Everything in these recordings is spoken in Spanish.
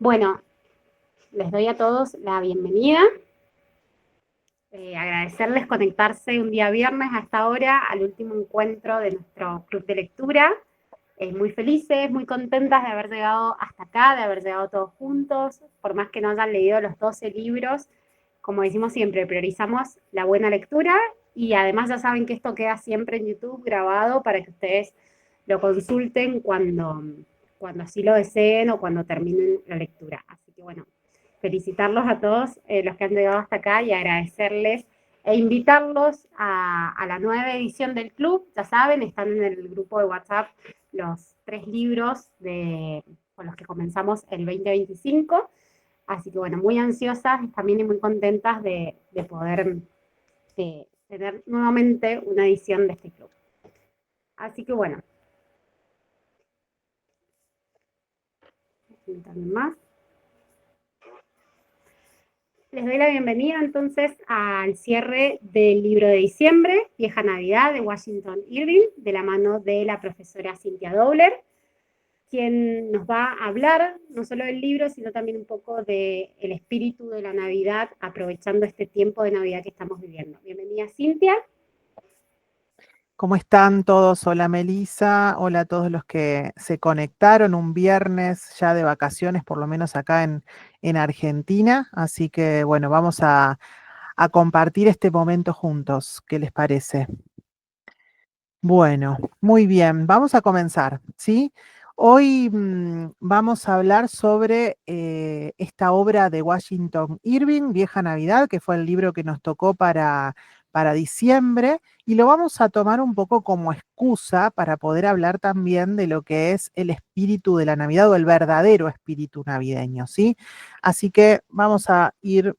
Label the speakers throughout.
Speaker 1: Bueno, les doy a todos la bienvenida. Agradecerles conectarse un día viernes a esta hora al último encuentro de nuestro club de lectura. Muy felices, muy contentas de haber llegado hasta acá, de haber llegado todos juntos, por más que no hayan leído los 12 libros. Como decimos siempre, priorizamos la buena lectura y además ya saben que esto queda siempre en YouTube grabado para que ustedes lo consulten cuando así lo deseen o cuando terminen la lectura. Así que bueno, felicitarlos a todos los que han llegado hasta acá y agradecerles e invitarlos a la nueva edición del club. Ya saben, están en el grupo de WhatsApp los 3 libros con los que comenzamos el 2025. Así que bueno, muy ansiosas también y muy contentas de poder tener nuevamente una edición de este club. Así que bueno, también más. Les doy la bienvenida entonces al cierre del libro de diciembre, Vieja Navidad, de Washington Irving, de la mano de la profesora Cynthia Dowler, quien nos va a hablar no solo del libro, sino también un poco del espíritu de la Navidad, aprovechando este tiempo de Navidad que estamos viviendo. Bienvenida, Cynthia.
Speaker 2: ¿Cómo están todos? Hola Melissa, hola a todos los que se conectaron un viernes ya de vacaciones, por lo menos acá en Argentina. Así que bueno, vamos a compartir este momento juntos. ¿Qué les parece? Bueno, muy bien, vamos a comenzar, ¿sí? Hoy vamos a hablar sobre esta obra de Washington Irving, Vieja Navidad, que fue el libro que nos tocó para diciembre, y lo vamos a tomar un poco como excusa para poder hablar también de lo que es el espíritu de la Navidad o el verdadero espíritu navideño, ¿sí? Así que vamos a ir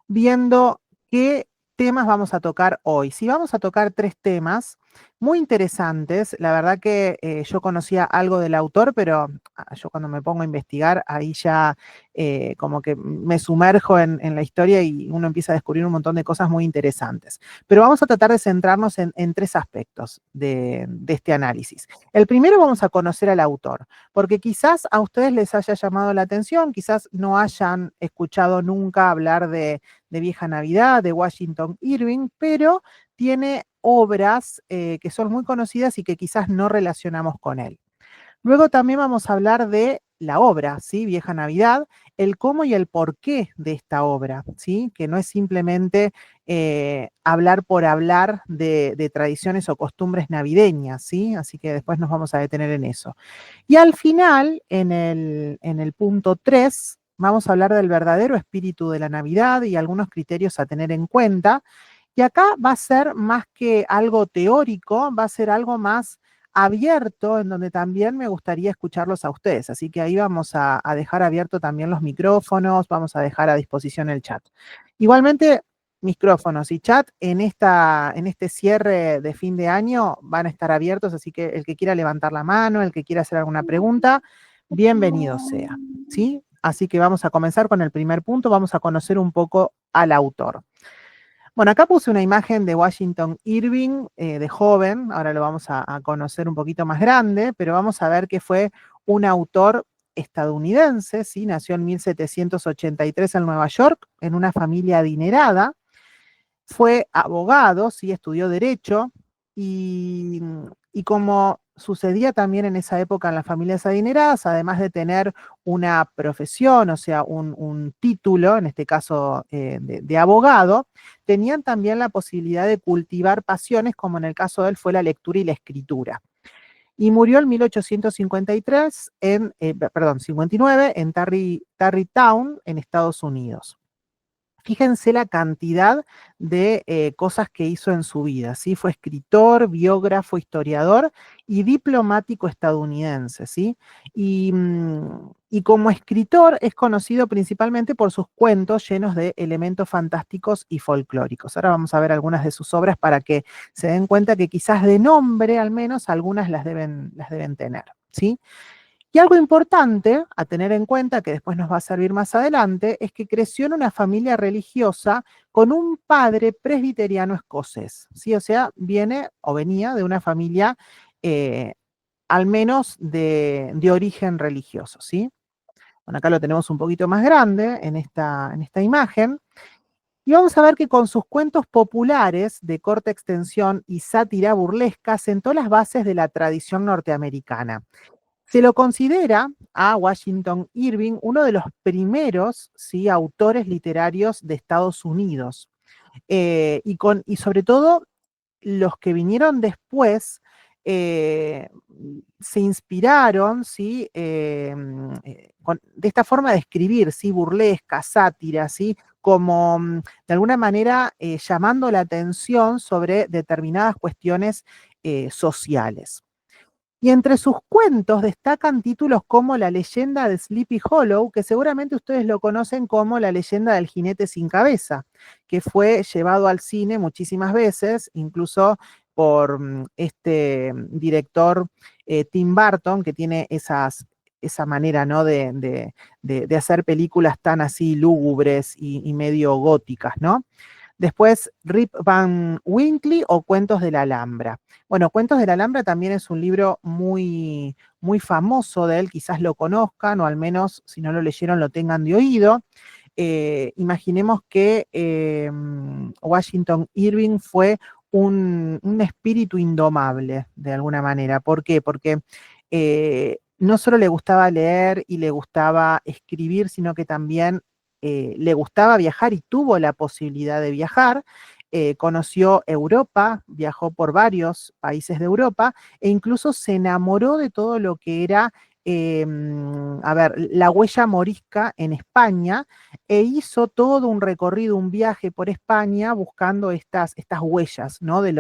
Speaker 2: viendo qué temas vamos a tocar hoy. Sí, vamos a tocar 3 temas muy interesantes. La verdad que yo conocía algo del autor, pero yo cuando me pongo a investigar, ahí ya como que me sumerjo en la historia y uno empieza a descubrir un montón de cosas muy interesantes. Pero vamos a tratar de centrarnos en 3 aspectos de este análisis. El primero, vamos a conocer al autor, porque quizás a ustedes les haya llamado la atención, quizás no hayan escuchado nunca hablar de Vieja Navidad, de Washington Irving, pero tiene obras que son muy conocidas y que quizás no relacionamos con él. Luego también vamos a hablar de la obra, ¿sí? Vieja Navidad, el cómo y el por qué de esta obra, ¿sí? Que no es simplemente hablar por hablar de tradiciones o costumbres navideñas, ¿sí? Así que después nos vamos a detener en eso. Y al final, en el punto 3, vamos a hablar del verdadero espíritu de la Navidad y algunos criterios a tener en cuenta. Y acá va a ser más que algo teórico, va a ser algo más abierto, en donde también me gustaría escucharlos a ustedes. Así que ahí vamos a dejar abierto también los micrófonos, vamos a dejar a disposición el chat. Igualmente, micrófonos y chat en este cierre de fin de año van a estar abiertos, así que el que quiera levantar la mano, el que quiera hacer alguna pregunta, bienvenido sea, ¿sí? Así que vamos a comenzar con el primer punto, vamos a conocer un poco al autor. Bueno, acá puse una imagen de Washington Irving de joven, ahora lo vamos a conocer un poquito más grande, pero vamos a ver que fue un autor estadounidense, ¿sí? Nació en 1783 en Nueva York, en una familia adinerada, fue abogado, sí, estudió derecho y, y como sucedía también en esa época en las familias adineradas, además de tener una profesión, o sea, un título, en este caso de abogado, tenían también la posibilidad de cultivar pasiones, como en el caso de él fue la lectura y la escritura. Y murió en 1853, perdón, 59, en Tarrytown, en Estados Unidos. Fíjense la cantidad de cosas que hizo en su vida, ¿sí? Fue escritor, biógrafo, historiador y diplomático estadounidense, ¿sí? Y como escritor es conocido principalmente por sus cuentos llenos de elementos fantásticos y folclóricos. Ahora vamos a ver algunas de sus obras para que se den cuenta que quizás de nombre al menos algunas las deben tener, ¿sí? Y algo importante a tener en cuenta, que después nos va a servir más adelante, es que creció en una familia religiosa con un padre presbiteriano escocés, ¿sí? O sea, viene o venía de una familia al menos de origen religioso, ¿sí? Bueno, acá lo tenemos un poquito más grande en esta imagen. Y vamos a ver que con sus cuentos populares de corta extensión y sátira burlesca sentó las bases de la tradición norteamericana. Se lo considera a Washington Irving uno de los primeros, ¿sí?, autores literarios de Estados Unidos. Y sobre todo los que vinieron después eh, se inspiraron, ¿sí? De esta forma de escribir, ¿sí? Burlesca, sátira, ¿sí? Como de alguna manera llamando la atención sobre determinadas cuestiones sociales. Y entre sus cuentos destacan títulos como La leyenda de Sleepy Hollow, que seguramente ustedes lo conocen como La leyenda del jinete sin cabeza, que fue llevado al cine muchísimas veces, incluso por este director Tim Burton, que tiene esa manera, ¿no?, de hacer películas tan así lúgubres y medio góticas, ¿no? Después, Rip Van Winkle o Cuentos de la Alhambra. Bueno, Cuentos de la Alhambra también es un libro muy, muy famoso de él, quizás lo conozcan o al menos si no lo leyeron lo tengan de oído. Imaginemos que Washington Irving fue un espíritu indomable, de alguna manera. ¿Por qué? Porque no solo le gustaba leer y le gustaba escribir, sino que también le gustaba viajar y tuvo la posibilidad de viajar. Conoció Europa, viajó por varios países de Europa e incluso se enamoró de todo lo que era, a ver, la huella morisca en España e hizo todo un recorrido, un viaje por España buscando estas huellas, ¿no?, de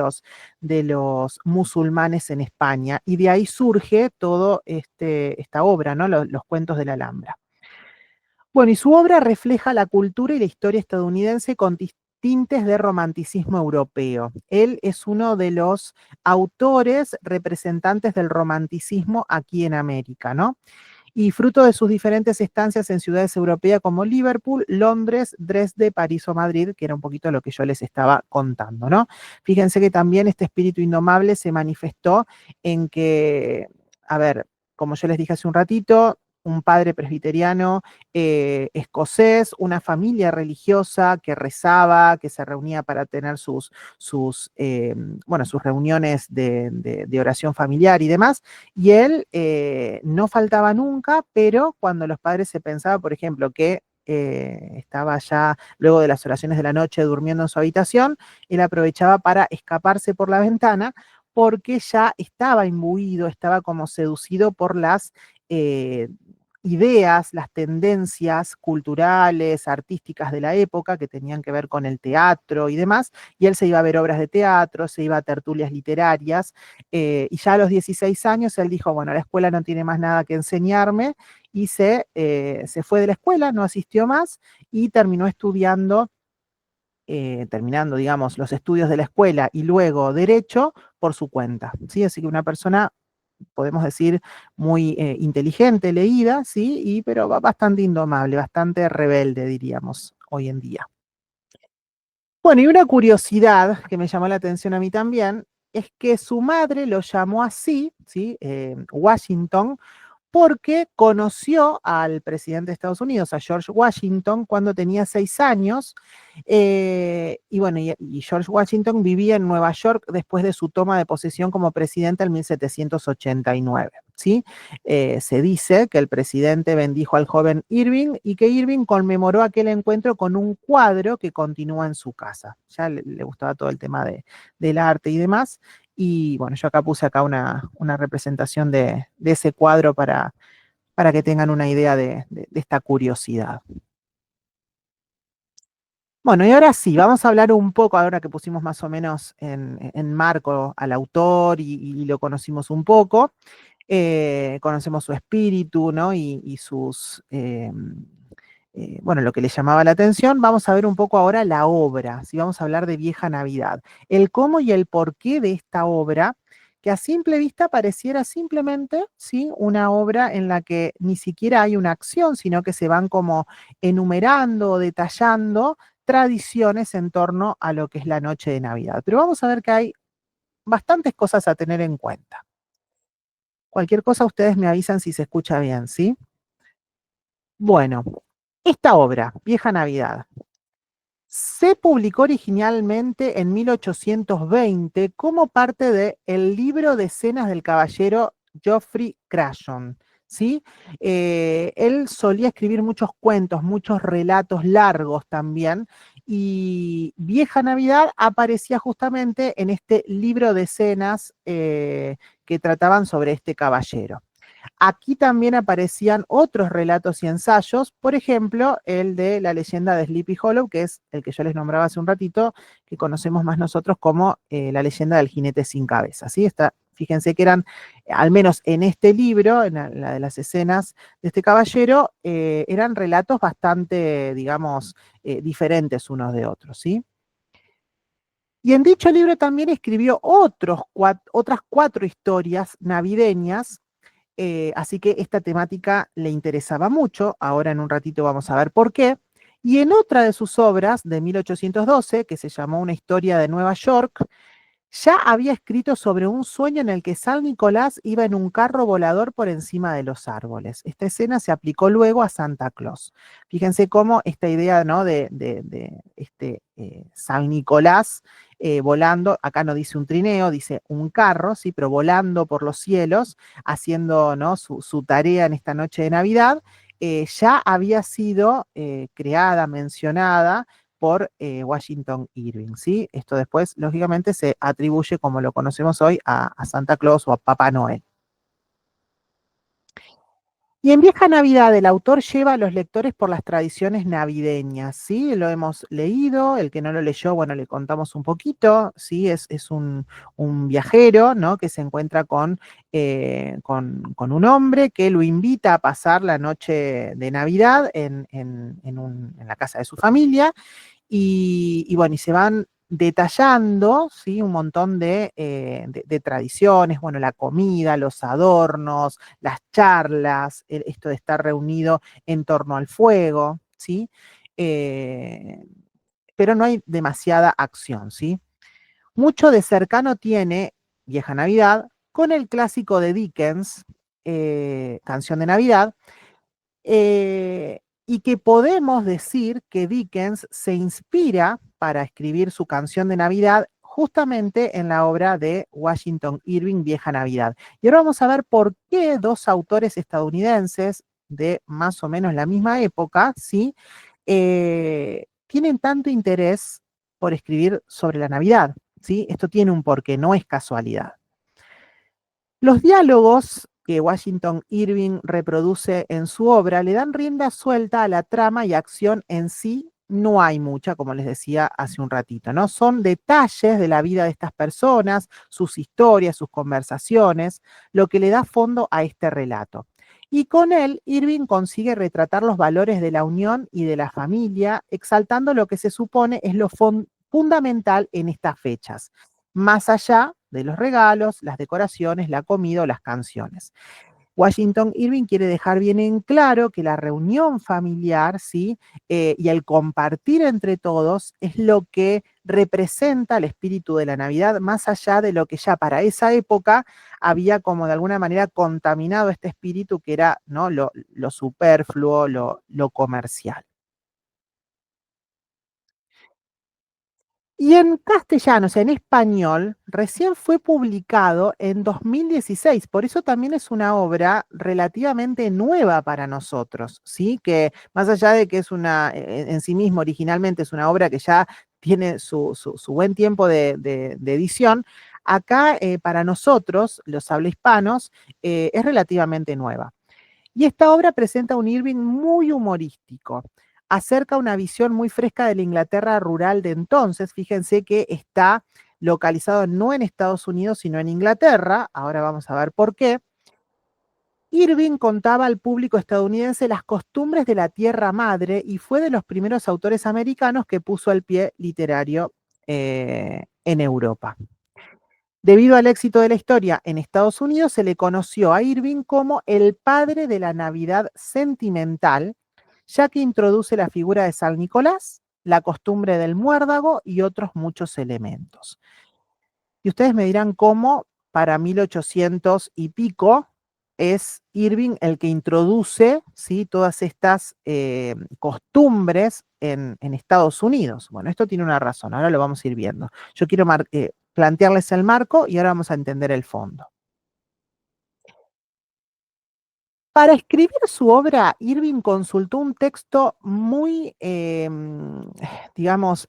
Speaker 2: los musulmanes en España. Y de ahí surge todo esta obra, ¿no?, los cuentos de la Alhambra. Bueno, y su obra refleja la cultura y la historia estadounidense con tintes de romanticismo europeo. Él es uno de los autores representantes del romanticismo aquí en América, ¿no? Y fruto de sus diferentes estancias en ciudades europeas como Liverpool, Londres, Dresde, París o Madrid, que era un poquito lo que yo les estaba contando, ¿no? Fíjense que también este espíritu indomable se manifestó en que, a ver, como yo les dije hace un ratito, un padre presbiteriano escocés, una familia religiosa que rezaba, que se reunía para tener bueno, sus reuniones de oración familiar y demás, y él no faltaba nunca, pero cuando los padres se pensaba, por ejemplo, que estaba ya luego de las oraciones de la noche durmiendo en su habitación, él aprovechaba para escaparse por la ventana porque ya estaba imbuido, estaba como seducido por las eh, ideas, las tendencias culturales, artísticas de la época que tenían que ver con el teatro y demás, y él se iba a ver obras de teatro, se iba a tertulias literarias, y ya a los 16 años él dijo, bueno, la escuela no tiene más nada que enseñarme, y se fue de la escuela, no asistió más, y terminó estudiando, terminando, digamos, los estudios de la escuela y luego derecho por su cuenta, ¿sí? Así que una persona, podemos decir, muy inteligente, leída, ¿sí? Pero bastante indomable, bastante rebelde, diríamos, hoy en día. Bueno, y una curiosidad que me llamó la atención a mí también es que su madre lo llamó así, ¿sí? Washington, porque conoció al presidente de Estados Unidos, a George Washington, cuando tenía 6 años. Y bueno, y George Washington vivía en Nueva York después de su toma de posesión como presidente en 1789. ¿Sí? Se dice que el presidente bendijo al joven Irving y que Irving conmemoró aquel encuentro con un cuadro que continúa en su casa. Ya le gustaba todo el tema del arte y demás. Y bueno, yo acá puse acá una representación de ese cuadro para que tengan una idea de esta curiosidad. Bueno, y ahora sí, vamos a hablar un poco, ahora que pusimos más o menos en marco al autor y lo conocimos un poco, conocemos su espíritu, ¿no? Y sus, bueno, lo que le llamaba la atención. Vamos a ver un poco ahora la obra, ¿sí? Vamos a hablar de Vieja Navidad, el cómo y el porqué de esta obra, que a simple vista pareciera simplemente, ¿sí?, una obra en la que ni siquiera hay una acción, sino que se van como enumerando, detallando tradiciones en torno a lo que es la noche de Navidad. Pero vamos a ver que hay bastantes cosas a tener en cuenta. Cualquier cosa ustedes me avisan si se escucha bien, ¿sí? Bueno, esta obra, Vieja Navidad, se publicó originalmente en 1820 como parte del libro de escenas del caballero Geoffrey Crayon, ¿sí? Él solía escribir muchos cuentos, muchos relatos largos también, y Vieja Navidad aparecía justamente en este libro de escenas que trataban sobre este caballero. Aquí también aparecían otros relatos y ensayos, por ejemplo, el de la leyenda de Sleepy Hollow, que es el que yo les nombraba hace un ratito, que conocemos más nosotros como la leyenda del jinete sin cabeza. ¿Sí? Fíjense que eran, al menos en este libro, en la de las escenas de este caballero, eran relatos bastante, digamos, diferentes unos de otros. ¿Sí? Y en dicho libro también escribió otras 4 historias navideñas, así que esta temática le interesaba mucho, ahora en un ratito vamos a ver por qué. Y en otra de sus obras de 1812, que se llamó Una historia de Nueva York, ya había escrito sobre un sueño en el que San Nicolás iba en un carro volador por encima de los árboles. Esta escena se aplicó luego a Santa Claus. Fíjense cómo esta idea, ¿no? de este San Nicolás volando, acá no dice un trineo, dice un carro, ¿sí? Pero volando por los cielos, haciendo, ¿no? su tarea en esta noche de Navidad, ya había sido creada, mencionada por Washington Irving, ¿sí? Esto después, lógicamente, se atribuye, como lo conocemos hoy, a Santa Claus o a Papá Noel. Y en Vieja Navidad, el autor lleva a los lectores por las tradiciones navideñas, ¿sí? Lo hemos leído, el que no lo leyó, bueno, le contamos un poquito, ¿sí? Es un viajero, ¿no? Que se encuentra con un hombre que lo invita a pasar la noche de Navidad en la casa de su familia, y bueno, y se van detallando, ¿sí? Un montón de tradiciones, bueno, la comida, los adornos, las charlas, esto de estar reunido en torno al fuego, ¿sí? Eh, pero no hay demasiada acción, ¿sí? Mucho de cercano tiene Vieja Navidad con el clásico de Dickens, Canción de Navidad, y que podemos decir que Dickens se inspira para escribir su canción de Navidad justamente en la obra de Washington Irving, Vieja Navidad. Y ahora vamos a ver por qué 2 autores estadounidenses de más o menos la misma época, ¿sí? Tienen tanto interés por escribir sobre la Navidad, ¿sí? Esto tiene un porqué, no es casualidad. Los diálogos que Washington Irving reproduce en su obra le dan rienda suelta a la trama y acción en sí. No hay mucha, como les decía hace un ratito, ¿no? Son detalles de la vida de estas personas, sus historias, sus conversaciones, lo que le da fondo a este relato. Y con él, Irving consigue retratar los valores de la unión y de la familia, exaltando lo que se supone es lo fundamental en estas fechas, más allá de los regalos, las decoraciones, la comida o las canciones. Washington Irving quiere dejar bien en claro que la reunión familiar, ¿sí? Y el compartir entre todos es lo que representa el espíritu de la Navidad, más allá de lo que ya para esa época había como de alguna manera contaminado este espíritu que era, ¿no? lo superfluo, lo comercial. Y en castellano, o sea, en español, recién fue publicado en 2016, por eso también es una obra relativamente nueva para nosotros, ¿sí? Que más allá de que es en sí mismo originalmente es una obra que ya tiene su buen tiempo de edición, acá para nosotros, los habla hispanos, es relativamente nueva. Y esta obra presenta un Irving muy humorístico, acerca una visión muy fresca de la Inglaterra rural de entonces. Fíjense que está localizado no en Estados Unidos, sino en Inglaterra. Ahora vamos a ver por qué. Irving contaba al público estadounidense las costumbres de la tierra madre y fue de los primeros autores americanos que puso el pie literario en Europa. Debido al éxito de la historia en Estados Unidos, se le conoció a Irving como el padre de la Navidad sentimental, ya que introduce la figura de San Nicolás, la costumbre del muérdago y otros muchos elementos. Y ustedes me dirán cómo para 1800 y pico es Irving el que introduce, ¿sí?, todas estas costumbres en Estados Unidos. Bueno, esto tiene una razón, ahora lo vamos a ir viendo. Yo quiero plantearles el marco y ahora vamos a entender el fondo. Para escribir su obra, Irving consultó un texto muy, digamos,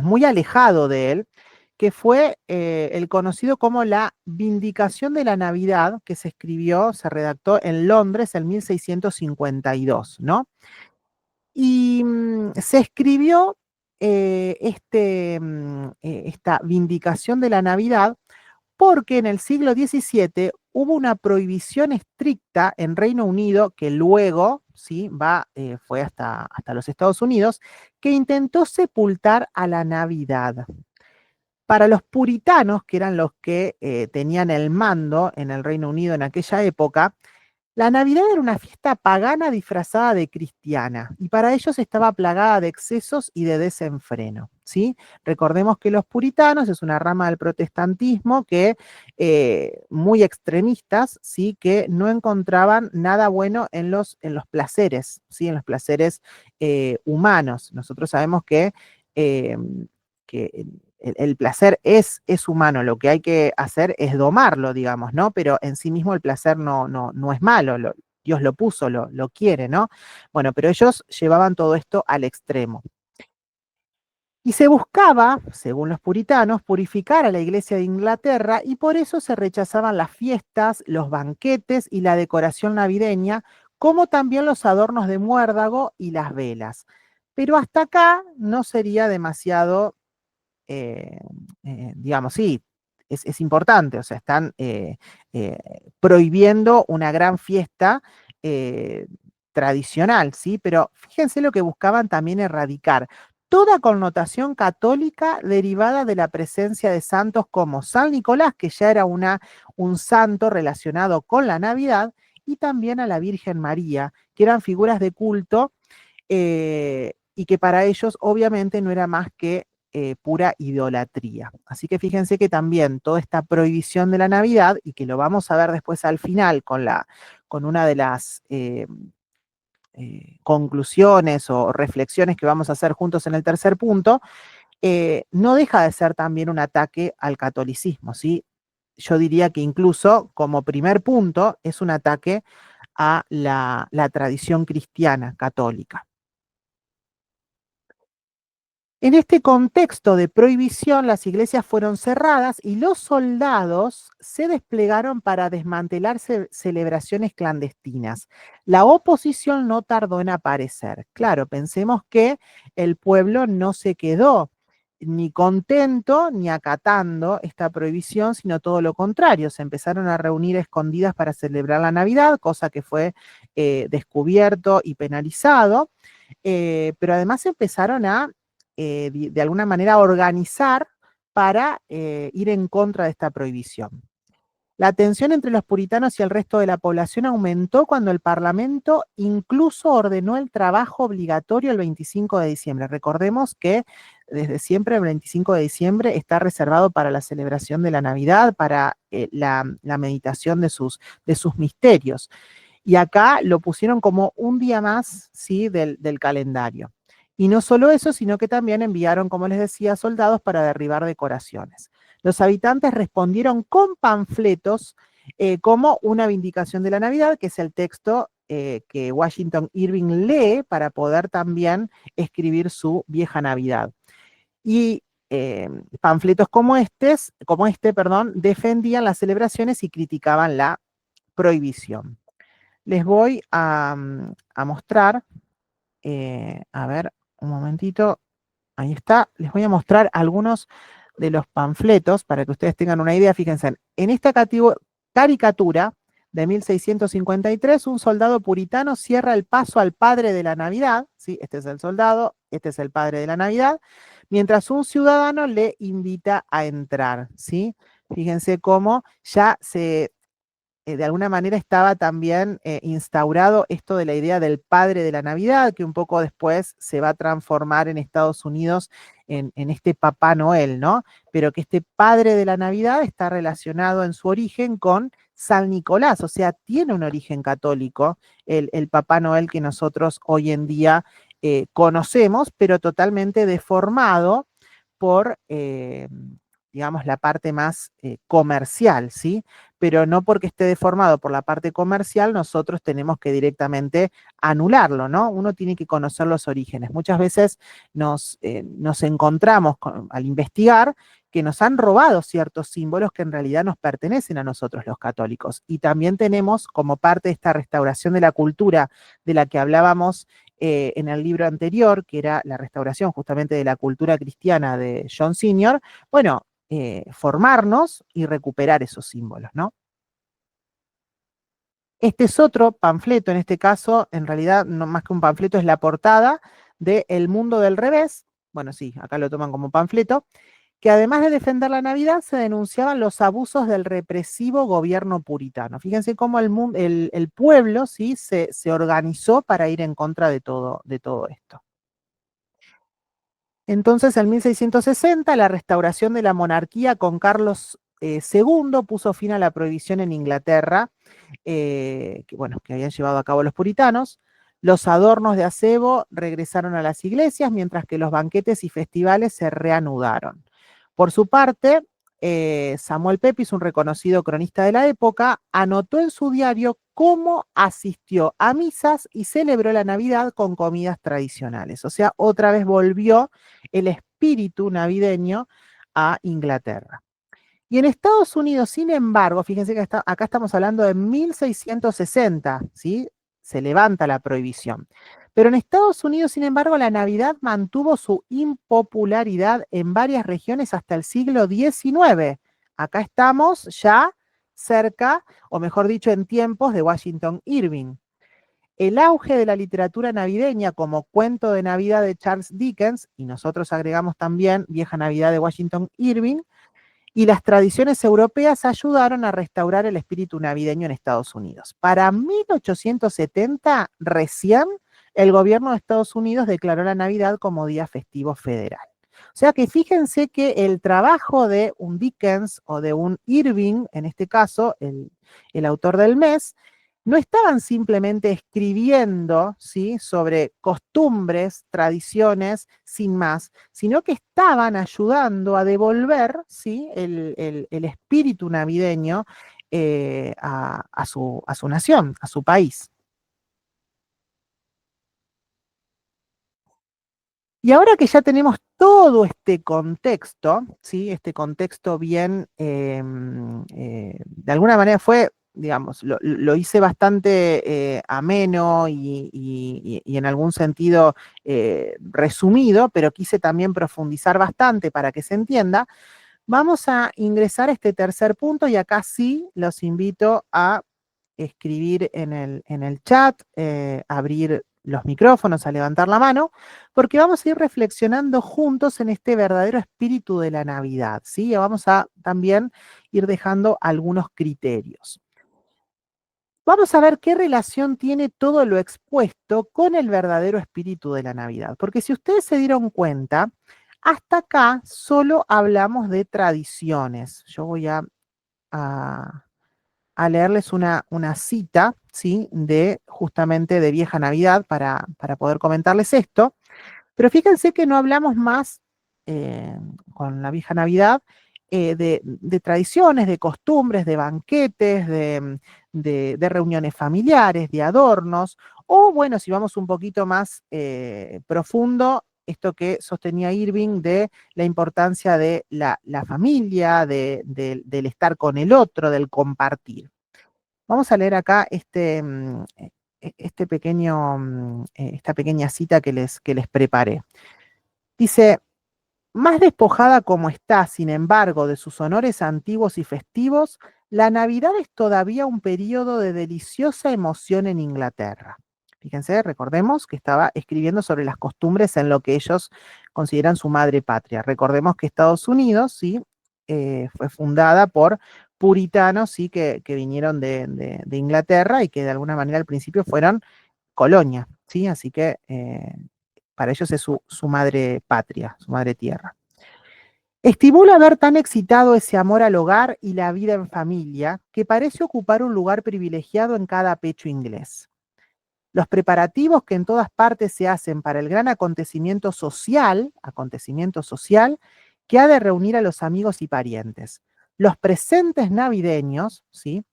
Speaker 2: muy alejado de él, que fue el conocido como la Vindicación de la Navidad, que se redactó en Londres en 1652, ¿no? Y se escribió esta Vindicación de la Navidad porque en el siglo XVII hubo una prohibición estricta en Reino Unido que luego, ¿sí?, fue hasta los Estados Unidos, que intentó sepultar a la Navidad. Para los puritanos, que eran los que tenían el mando en el Reino Unido en aquella época, la Navidad era una fiesta pagana disfrazada de cristiana y para ellos estaba plagada de excesos y de desenfreno, ¿sí? Recordemos que los puritanos es una rama del protestantismo que muy extremistas, ¿sí?, que no encontraban nada bueno en los placeres, ¿sí?, en los placeres humanos. Nosotros sabemos eh, que el placer es humano, lo que hay que hacer es domarlo, digamos, ¿no? Pero en sí mismo el placer no es malo, Dios lo puso, lo quiere, ¿no? Bueno, pero ellos llevaban todo esto al extremo. Y se buscaba, según los puritanos, purificar a la iglesia de Inglaterra y por eso se rechazaban las fiestas, los banquetes y la decoración navideña, como también los adornos de muérdago y las velas. Pero hasta acá no sería demasiado eh, digamos, sí, es importante, o sea, están eh, prohibiendo una gran fiesta eh, tradicional, ¿sí? Pero fíjense lo que buscaban también erradicar. Toda connotación católica derivada de la presencia de santos como San Nicolás, que ya era un santo relacionado con la Navidad, y también a la Virgen María, que eran figuras de culto y que para ellos obviamente no era más que pura idolatría. Así que fíjense que también toda esta prohibición de la Navidad, y que lo vamos a ver después al final con una de las conclusiones o reflexiones que vamos a hacer juntos en el tercer punto, no deja de ser también un ataque al catolicismo, ¿sí? Yo diría que incluso como primer punto es un ataque a la tradición cristiana católica. En este contexto de prohibición, las iglesias fueron cerradas y los soldados se desplegaron para desmantelar celebraciones clandestinas. La oposición no tardó en aparecer. Claro, pensemos que el pueblo no se quedó ni contento ni acatando esta prohibición, sino todo lo contrario. Se empezaron a reunir escondidas para celebrar la Navidad, cosa que fue descubierto y penalizado. Pero además empezaron a de alguna manera organizar para ir en contra de esta prohibición. La tensión entre los puritanos y el resto de la población aumentó cuando el Parlamento incluso ordenó el trabajo obligatorio el 25 de diciembre. Recordemos que desde siempre el 25 de diciembre está reservado para la celebración de la Navidad, para la meditación de sus misterios. Y acá lo pusieron como un día más, ¿sí?, del calendario. Y no solo eso, sino que también enviaron, como les decía, soldados para derribar decoraciones. Los habitantes respondieron con panfletos como una vindicación de la Navidad, que es el texto que Washington Irving lee para poder también escribir su vieja Navidad. Y panfletos como este, defendían las celebraciones y criticaban la prohibición. Les voy a mostrar, a ver, un momentito, ahí está, les voy a mostrar algunos de los panfletos para que ustedes tengan una idea. Fíjense, en esta caricatura de 1653, un soldado puritano cierra el paso al padre de la Navidad, ¿sí? Este es el soldado, este es el padre de la Navidad, mientras un ciudadano le invita a entrar, ¿sí? Fíjense cómo ya de alguna manera estaba también instaurado esto de la idea del padre de la Navidad, que un poco después se va a transformar en Estados Unidos en este Papá Noel, ¿no? Pero que este padre de la Navidad está relacionado en su origen con San Nicolás, o sea, tiene un origen católico, el Papá Noel que nosotros hoy en día conocemos, pero totalmente deformado por, digamos, la parte más comercial, ¿sí? Pero no porque esté deformado por la parte comercial, nosotros tenemos que directamente anularlo, ¿no? Uno tiene que conocer los orígenes. Muchas veces nos encontramos al investigar que nos han robado ciertos símbolos que en realidad nos pertenecen a nosotros los católicos. Y también tenemos, como parte de esta restauración de la cultura de la que hablábamos en el libro anterior, que era la restauración justamente de la cultura cristiana de John Senior, bueno, formarnos y recuperar esos símbolos, ¿no? Este es otro panfleto, en este caso, en realidad, no más que un panfleto, es la portada de El Mundo del Revés. Bueno, sí, acá lo toman como panfleto, que además de defender la Navidad, se denunciaban los abusos del represivo gobierno puritano. Fíjense cómo el pueblo, ¿sí?, se organizó para ir en contra de todo esto. Entonces, en 1660, la restauración de la monarquía con Carlos II puso fin a la prohibición en Inglaterra, bueno, que habían llevado a cabo los puritanos. Los adornos de acebo regresaron a las iglesias, mientras que los banquetes y festivales se reanudaron. Por su parte, Samuel Pepys, un reconocido cronista de la época, anotó en su diario cómo asistió a misas y celebró la Navidad con comidas tradicionales. O sea, otra vez volvió el espíritu navideño a Inglaterra. Y en Estados Unidos, sin embargo, fíjense que acá estamos hablando de 1660, ¿sí? Se levanta la prohibición. Pero en Estados Unidos, sin embargo, la Navidad mantuvo su impopularidad en varias regiones hasta el siglo XIX. Acá estamos ya cerca, o mejor dicho, en tiempos de Washington Irving. El auge de la literatura navideña como cuento de Navidad de Charles Dickens, y nosotros agregamos también Vieja Navidad de Washington Irving, y las tradiciones europeas ayudaron a restaurar el espíritu navideño en Estados Unidos. Para 1870, recién, el gobierno de Estados Unidos declaró la Navidad como día festivo federal. O sea que fíjense que el trabajo de un Dickens o de un Irving, en este caso, el autor del mes, no estaban simplemente escribiendo, ¿sí?, sobre costumbres, tradiciones, sin más, sino que estaban ayudando a devolver, ¿sí?, el espíritu navideño a su nación, a su país. Y ahora que ya tenemos todo este contexto, ¿sí? Este contexto bien, de alguna manera fue, digamos, lo hice bastante ameno y en algún sentido resumido, pero quise también profundizar bastante para que se entienda. Vamos a ingresar a este tercer punto y acá sí los invito a escribir en el chat, abrir los micrófonos, a levantar la mano, porque vamos a ir reflexionando juntos en este verdadero espíritu de la Navidad, ¿sí? Vamos a también ir dejando algunos criterios. Vamos a ver qué relación tiene todo lo expuesto con el verdadero espíritu de la Navidad, porque si ustedes se dieron cuenta, hasta acá solo hablamos de tradiciones. Yo voy a leerles una cita, ¿sí?, de justamente de Vieja Navidad para poder comentarles esto. Pero fíjense que no hablamos más con la Vieja Navidad de tradiciones, de costumbres, de banquetes, de reuniones familiares, de adornos, o bueno, si vamos un poquito más profundo, esto que sostenía Irving de la importancia de la familia, del estar con el otro, del compartir. Vamos a leer acá esta pequeña cita que les preparé. Dice: más despojada como está, sin embargo, de sus honores antiguos y festivos, la Navidad es todavía un periodo de deliciosa emoción en Inglaterra. Fíjense, recordemos que estaba escribiendo sobre las costumbres en lo que ellos consideran su madre patria. Recordemos que Estados Unidos, ¿sí?, fue fundada por puritanos, ¿sí?, que vinieron de Inglaterra y que de alguna manera al principio fueron colonia, ¿sí? Así que para ellos es su madre patria, su madre tierra. Estimula ver tan excitado ese amor al hogar y la vida en familia que parece ocupar un lugar privilegiado en cada pecho inglés. Los preparativos que en todas partes se hacen para el gran acontecimiento social que ha de reunir a los amigos y parientes. Los presentes navideños, ¿sí?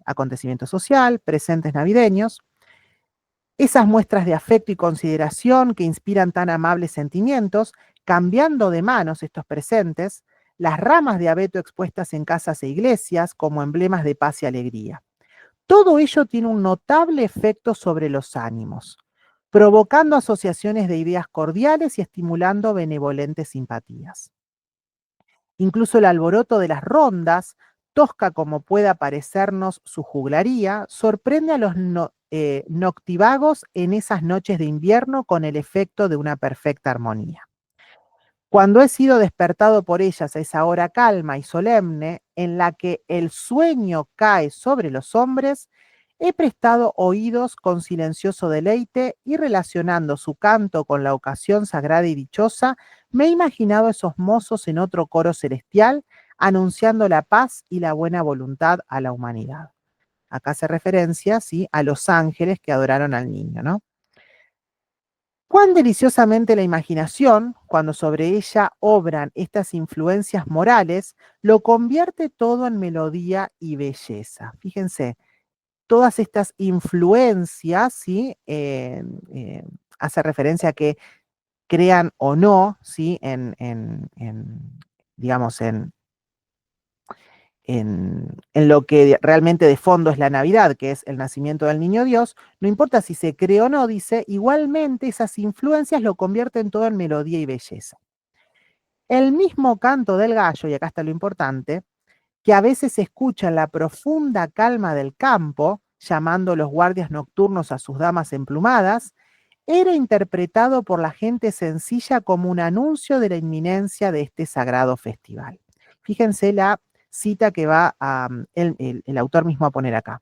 Speaker 2: Acontecimiento social, presentes navideños, esas muestras de afecto y consideración que inspiran tan amables sentimientos, cambiando de manos estos presentes, las ramas de abeto expuestas en casas e iglesias como emblemas de paz y alegría. Todo ello tiene un notable efecto sobre los ánimos, provocando asociaciones de ideas cordiales y estimulando benevolentes simpatías. Incluso el alboroto de las rondas, tosca como pueda parecernos su juglaría, sorprende a los noctivagos en esas noches de invierno con el efecto de una perfecta armonía. Cuando he sido despertado por ellas a esa hora calma y solemne, en la que el sueño cae sobre los hombres, he prestado oídos con silencioso deleite y relacionando su canto con la ocasión sagrada y dichosa, me he imaginado esos mozos en otro coro celestial, anunciando la paz y la buena voluntad a la humanidad. Acá hace referencia, ¿sí?, a los ángeles que adoraron al niño, ¿no? Cuán deliciosamente la imaginación, cuando sobre ella obran estas influencias morales, lo convierte todo en melodía y belleza. Fíjense, todas estas influencias, ¿sí? Hace referencia a que crean o no, ¿sí? Digamos, en lo que realmente de fondo es la Navidad, que es el nacimiento del niño Dios, no importa si se cree o no, dice, igualmente esas influencias lo convierten todo en melodía y belleza. El mismo canto del gallo, y acá está lo importante, que a veces se escucha en la profunda calma del campo, llamando los guardias nocturnos a sus damas emplumadas, era interpretado por la gente sencilla como un anuncio de la inminencia de este sagrado festival. Fíjense la cita que va el autor mismo a poner acá.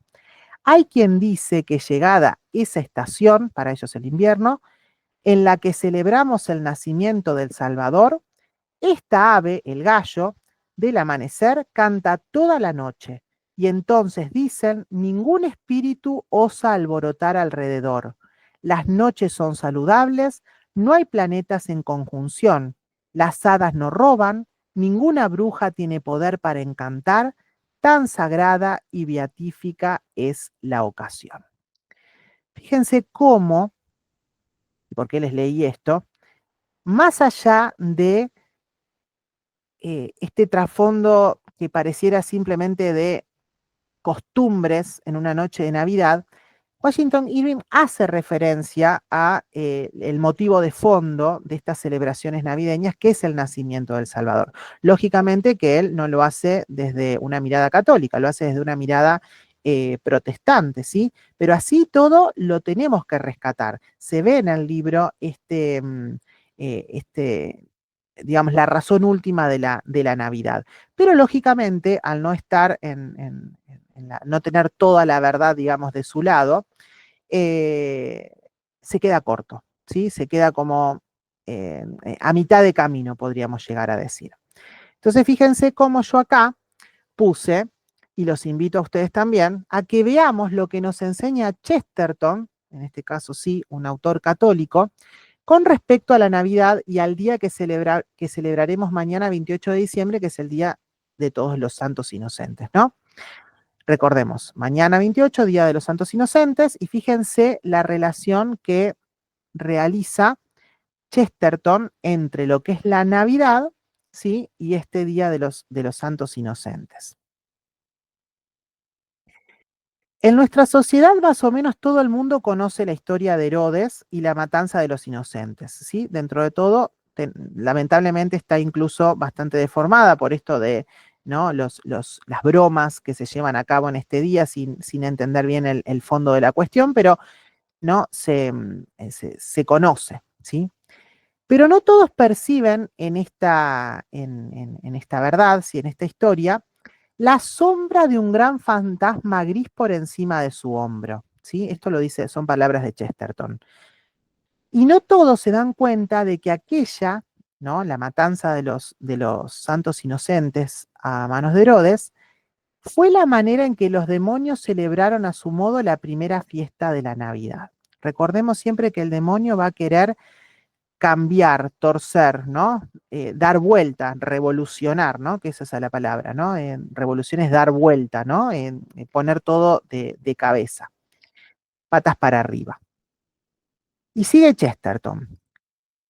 Speaker 2: Hay quien dice que llegada esa estación, para ellos el invierno, en la que celebramos el nacimiento del Salvador, esta ave, el gallo, del amanecer, canta toda la noche, y entonces dicen, ningún espíritu osa alborotar alrededor. Las noches son saludables, no hay planetas en conjunción, las hadas no roban, ninguna bruja tiene poder para encantar, tan sagrada y beatífica es la ocasión. Fíjense cómo, por qué les leí esto, más allá de este trasfondo que pareciera simplemente de costumbres en una noche de Navidad, Washington Irving hace referencia a el motivo de fondo de estas celebraciones navideñas, que es el nacimiento del Salvador. Lógicamente que él no lo hace desde una mirada católica, lo hace desde una mirada protestante, ¿sí? Pero así todo lo tenemos que rescatar. Se ve en el libro digamos, la razón última de la Navidad. Pero lógicamente, al no estar no tener toda la verdad, digamos, de su lado, eh, se queda corto, ¿sí? Se queda como a mitad de camino, podríamos llegar a decir. Entonces, fíjense cómo yo acá puse, y los invito a ustedes también, a que veamos lo que nos enseña Chesterton, en este caso sí, un autor católico, con respecto a la Navidad y al día que celebraremos mañana 28 de diciembre, que es el Día de Todos los Santos Inocentes, ¿no? Recordemos, mañana 28, Día de los Santos Inocentes, y fíjense la relación que realiza Chesterton entre lo que es la Navidad, ¿sí?, y este Día de los Santos Inocentes. En nuestra sociedad, más o menos todo el mundo conoce la historia de Herodes y la matanza de los inocentes, ¿sí? Dentro de todo, lamentablemente está incluso bastante deformada por esto de, ¿no?, las bromas que se llevan a cabo en este día sin entender bien el fondo de la cuestión, pero ¿no?, se conoce, ¿sí? Pero no todos perciben en esta verdad, ¿sí?, en esta historia, la sombra de un gran fantasma gris por encima de su hombro, ¿sí? Esto lo dice, son palabras de Chesterton. Y no todos se dan cuenta de que aquella ¿no? La matanza de los santos inocentes a manos de Herodes, fue la manera en que los demonios celebraron a su modo la primera fiesta de la Navidad. Recordemos siempre que el demonio va a querer cambiar, torcer, ¿no? Dar vuelta, revolucionar, ¿no? Que esa es la palabra, ¿no? Revolución es dar vuelta, ¿no? Poner todo de cabeza, patas para arriba. Y sigue Chesterton.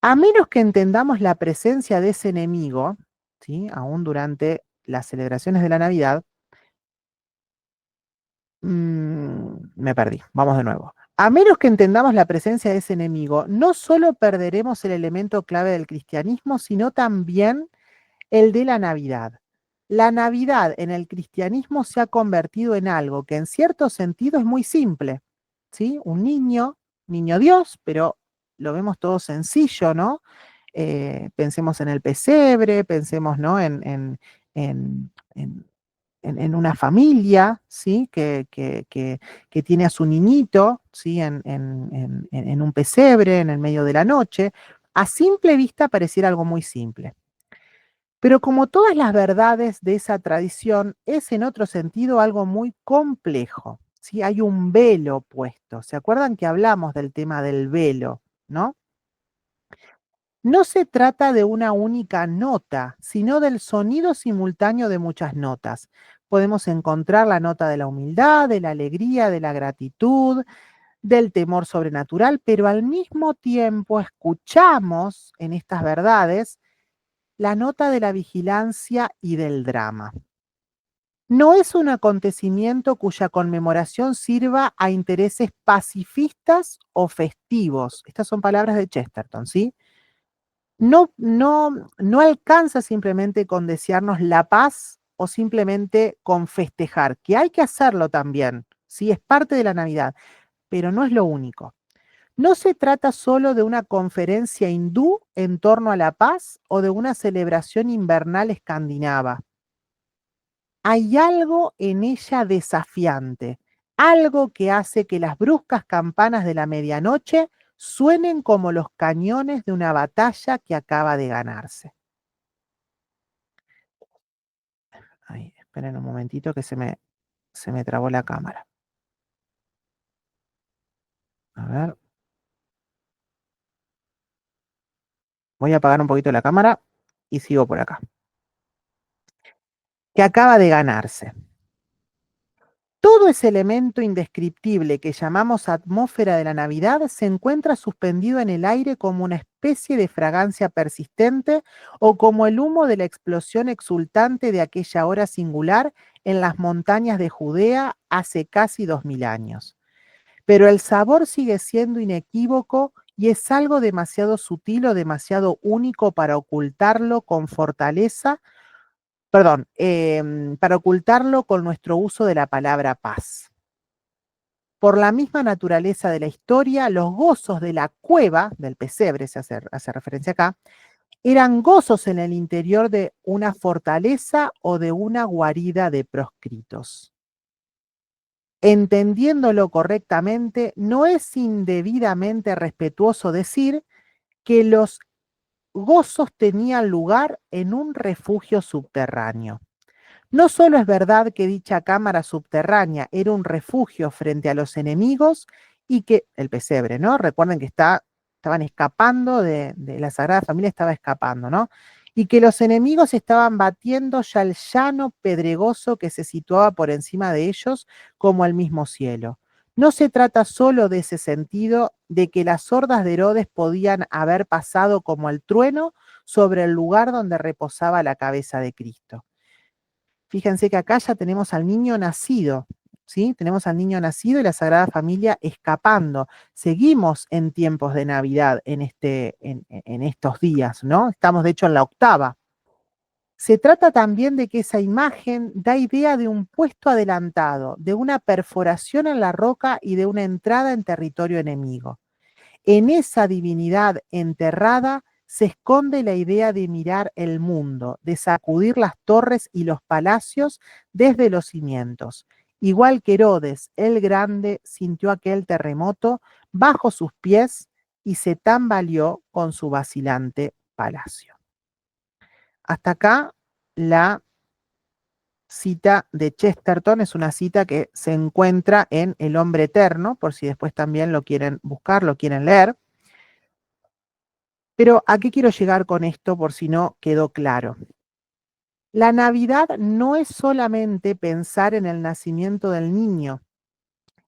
Speaker 2: A menos que entendamos la presencia de ese enemigo, ¿sí? Aún durante las celebraciones de la Navidad, me perdí, vamos de nuevo. A menos que entendamos la presencia de ese enemigo, no solo perderemos el elemento clave del cristianismo, sino también el de la Navidad. La Navidad en el cristianismo se ha convertido en algo que en cierto sentido es muy simple, ¿sí? Un niño, niño Dios, pero lo vemos todo sencillo, ¿no? Pensemos en el pesebre, pensemos, ¿no? En, en- en una familia, ¿sí? Que tiene a su niñito, ¿sí? En un pesebre, en el medio de la noche. A simple vista pareciera algo muy simple. Pero como todas las verdades de esa tradición, es en otro sentido algo muy complejo, ¿sí? Hay un velo puesto. ¿Se acuerdan que hablamos del tema del velo, no? No se trata de una única nota, sino del sonido simultáneo de muchas notas. Podemos encontrar la nota de la humildad, de la alegría, de la gratitud, del temor sobrenatural, pero al mismo tiempo escuchamos en estas verdades la nota de la vigilancia y del drama. No es un acontecimiento cuya conmemoración sirva a intereses pacifistas o festivos. Estas son palabras de Chesterton, ¿sí? No alcanza simplemente con desearnos la paz o simplemente con festejar, que hay que hacerlo también, ¿sí? Es parte de la Navidad, pero no es lo único. No se trata solo de una conferencia hindú en torno a la paz o de una celebración invernal escandinava. Hay algo en ella desafiante, algo que hace que las bruscas campanas de la medianoche suenen como los cañones de una batalla que acaba de ganarse. Ay, esperen un momentito que se me trabó la cámara. A ver, voy a apagar un poquito la cámara y sigo por acá. Que acaba de ganarse. Todo ese elemento indescriptible que llamamos atmósfera de la Navidad se encuentra suspendido en el aire como una especie de fragancia persistente o como el humo de la explosión exultante de aquella hora singular en las montañas de Judea hace casi 2000 años. Pero el sabor sigue siendo inequívoco y es algo demasiado sutil o demasiado único para ocultarlo con fortaleza, perdón, para ocultarlo con nuestro uso de la palabra paz. Por la misma naturaleza de la historia, los gozos de la cueva, del pesebre, hace referencia acá, eran gozos en el interior de una fortaleza o de una guarida de proscritos. Entendiéndolo correctamente, no es indebidamente respetuoso decir que los gozos tenían lugar en un refugio subterráneo. No solo es verdad que dicha cámara subterránea era un refugio frente a los enemigos y que el pesebre, ¿no? Recuerden que estaban escapando de la Sagrada Familia, estaba escapando, ¿no? Y que los enemigos estaban batiendo ya el llano pedregoso que se situaba por encima de ellos como el mismo cielo. No se trata solo de ese sentido de que las hordas de Herodes podían haber pasado como el trueno sobre el lugar donde reposaba la cabeza de Cristo. Fíjense que acá ya tenemos al niño nacido, ¿sí? Tenemos al niño nacido y la Sagrada Familia escapando. Seguimos en tiempos de Navidad en estos días, ¿no? Estamos de hecho en la octava. Se trata también de que esa imagen da idea de un puesto adelantado, de una perforación en la roca y de una entrada en territorio enemigo. En esa divinidad enterrada se esconde la idea de mirar el mundo, de sacudir las torres y los palacios desde los cimientos. Igual que Herodes el Grande sintió aquel terremoto bajo sus pies y se tambaleó con su vacilante palacio. Hasta acá la cita de Chesterton, es una cita que se encuentra en El hombre eterno, por si después también lo quieren buscar, lo quieren leer. Pero ¿a qué quiero llegar con esto por si no quedó claro? La Navidad no es solamente pensar en el nacimiento del niño,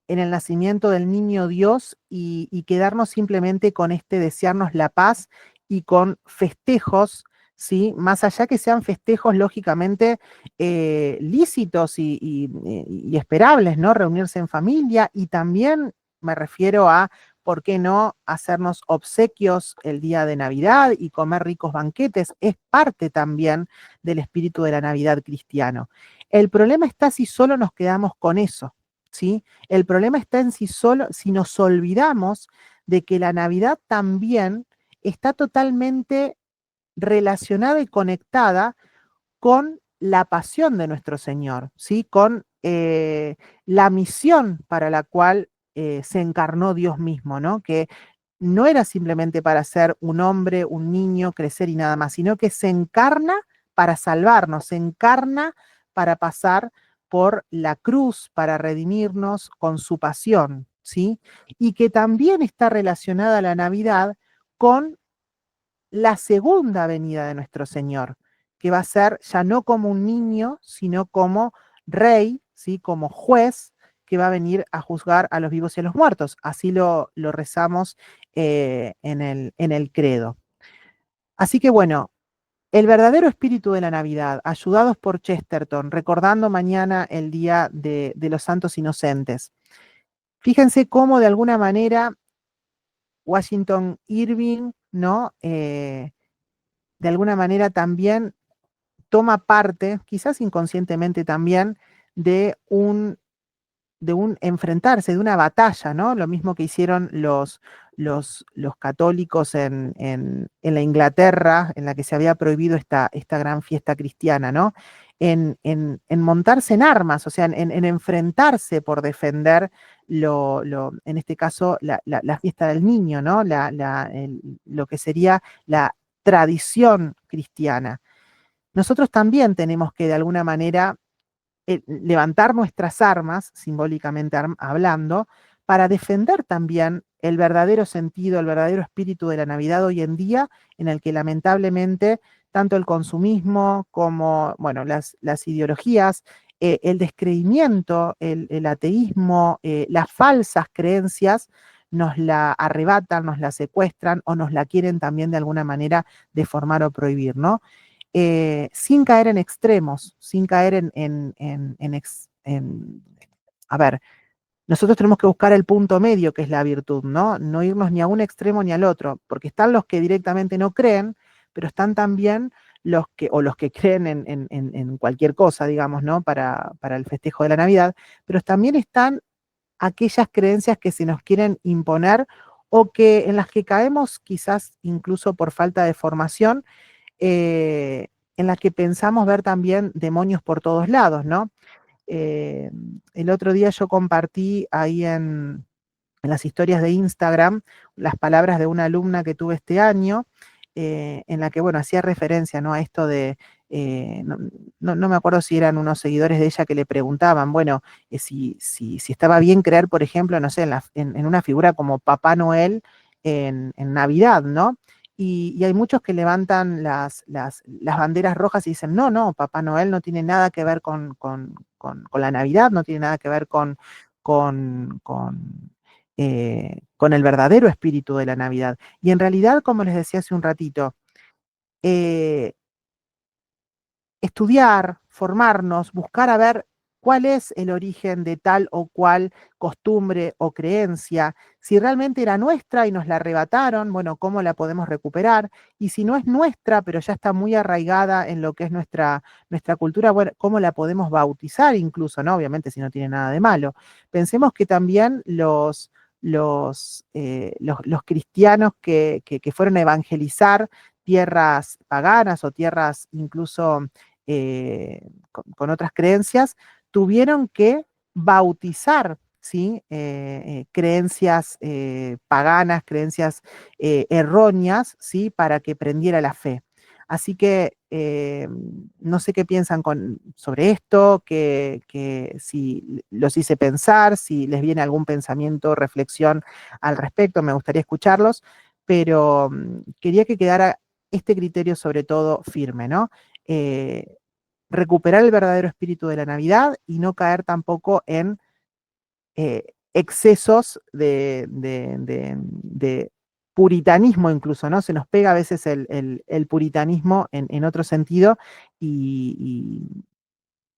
Speaker 2: en el nacimiento del niño Dios y quedarnos simplemente con este desearnos la paz y con festejos, ¿sí? Más allá que sean festejos lógicamente lícitos y esperables, ¿no? Reunirse en familia y también me refiero a, ¿por qué no hacernos obsequios el día de Navidad y comer ricos banquetes? Es parte también del espíritu de la Navidad cristiano. El problema está si solo nos quedamos con eso, ¿sí? El problema está en si nos olvidamos de que la Navidad también está totalmente relacionada y conectada con la pasión de nuestro Señor, ¿sí? Con la misión para la cual se encarnó Dios mismo, ¿no? Que no era simplemente para ser un hombre, un niño, crecer y nada más, sino que se encarna para salvarnos, se encarna para pasar por la cruz, para redimirnos con su pasión, ¿sí? Y que también está relacionada la Navidad con la segunda venida de nuestro Señor, que va a ser ya no como un niño, sino como rey, ¿sí? Como juez que va a venir a juzgar a los vivos y a los muertos. Así lo rezamos en el credo. Así que bueno, el verdadero espíritu de la Navidad, ayudados por Chesterton, recordando mañana el Día de los Santos Inocentes. Fíjense cómo de alguna manera Washington Irving, ¿no? De alguna manera también toma parte, quizás inconscientemente también, de un enfrentarse, de una batalla, ¿no? Lo mismo que hicieron los católicos en la Inglaterra, en la que se había prohibido esta gran fiesta cristiana, ¿no? En montarse en armas, o sea, en enfrentarse por defender en este caso, la fiesta del niño, ¿no? Lo que sería la tradición cristiana. Nosotros también tenemos que de alguna manera levantar nuestras armas, simbólicamente hablando, para defender también el verdadero sentido, el verdadero espíritu de la Navidad hoy en día, en el que lamentablemente tanto el consumismo como, bueno, las ideologías, el descreimiento, el ateísmo, las falsas creencias, nos la arrebatan, nos la secuestran o nos la quieren también de alguna manera deformar o prohibir, ¿no? Sin caer en extremos, sin caer a ver, nosotros tenemos que buscar el punto medio, que es la virtud, ¿no? No irnos ni a un extremo ni al otro, porque están los que directamente no creen, pero están también los que creen en cualquier cosa, digamos, ¿no? Para el festejo de la Navidad, pero también están aquellas creencias que se nos quieren imponer o que en las que caemos quizás incluso por falta de formación, en la que pensamos ver también demonios por todos lados, ¿no? Eh, el otro día yo compartí ahí en las historias de Instagram las palabras de una alumna que tuve este año, en la que, bueno, hacía referencia, ¿no? A esto de, no me acuerdo si eran unos seguidores de ella que le preguntaban, bueno, si estaba bien creer, por ejemplo, no sé, en una figura como Papá Noel en Navidad, ¿no? Y hay muchos que levantan las banderas rojas y dicen, no, no, Papá Noel no tiene nada que ver con la Navidad, no tiene nada que ver con, con con el verdadero espíritu de la Navidad. Y en realidad, como les decía hace un ratito, eh, estudiar, formarnos, buscar a ver cuál es el origen de tal o cual costumbre o creencia, si realmente era nuestra y nos la arrebataron, bueno, cómo la podemos recuperar, y si no es nuestra, pero ya está muy arraigada en lo que es nuestra cultura, bueno, cómo la podemos bautizar incluso, ¿no? Obviamente si no tiene nada de malo. Pensemos que también los cristianos que fueron a evangelizar tierras paganas o tierras incluso con otras creencias, tuvieron que bautizar, ¿sí? Creencias paganas, creencias erróneas, ¿sí? Para que prendiera la fe. Así que no sé qué piensan sobre esto, que si los hice pensar, si les viene algún pensamiento, reflexión al respecto, me gustaría escucharlos, pero quería que quedara este criterio sobre todo firme, ¿no? Recuperar el verdadero espíritu de la Navidad y no caer tampoco en excesos de puritanismo incluso, ¿no? Se nos pega a veces el puritanismo en otro sentido y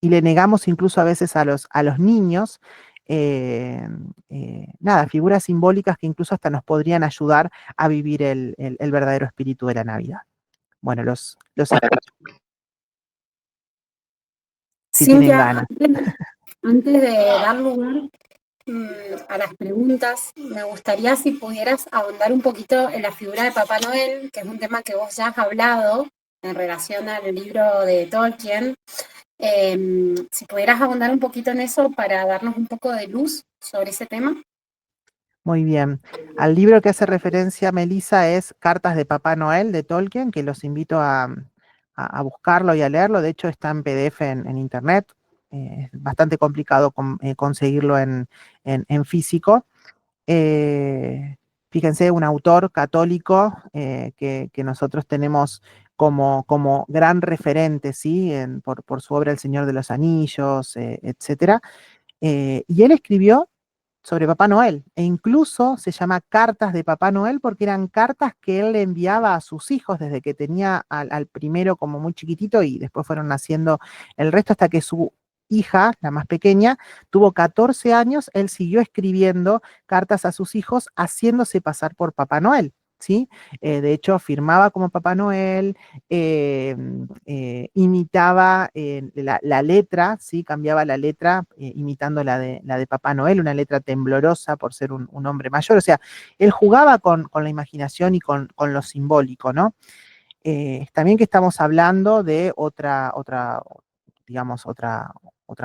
Speaker 2: le negamos incluso a veces a los niños, eh, nada, figuras simbólicas que incluso hasta nos podrían ayudar a vivir el verdadero espíritu de la Navidad. Bueno, los escucho, si tienen
Speaker 1: Cintia,
Speaker 2: ganas.
Speaker 1: antes de dar lugar a las preguntas, me gustaría si pudieras ahondar un poquito en la figura de Papá Noel, que es un tema que vos ya has hablado en relación al libro de Tolkien. Si pudieras ahondar un poquito en eso para darnos un poco de luz sobre ese tema.
Speaker 2: Muy bien. Al libro que hace referencia Melissa es Cartas de Papá Noel de Tolkien, que los invito a buscarlo y a leerlo. De hecho, está en PDF en internet. Es bastante complicado conseguirlo en físico. Eh, Fíjense, un autor católico que nosotros tenemos como gran referente, ¿sí? Por su obra El Señor de los Anillos, etcétera. Y él escribió sobre Papá Noel, e incluso se llama Cartas de Papá Noel porque eran cartas que él le enviaba a sus hijos desde que tenía al primero como muy chiquitito y después fueron naciendo el resto hasta que su hija, la más pequeña, tuvo 14 años, él siguió escribiendo cartas a sus hijos haciéndose pasar por Papá Noel. ¿Sí? De hecho, firmaba como Papá Noel, imitaba la letra, ¿sí? Cambiaba la letra imitando la de Papá Noel, una letra temblorosa por ser un hombre mayor. O sea, él jugaba con la imaginación y con lo simbólico, ¿no? También que estamos hablando de digamos, otra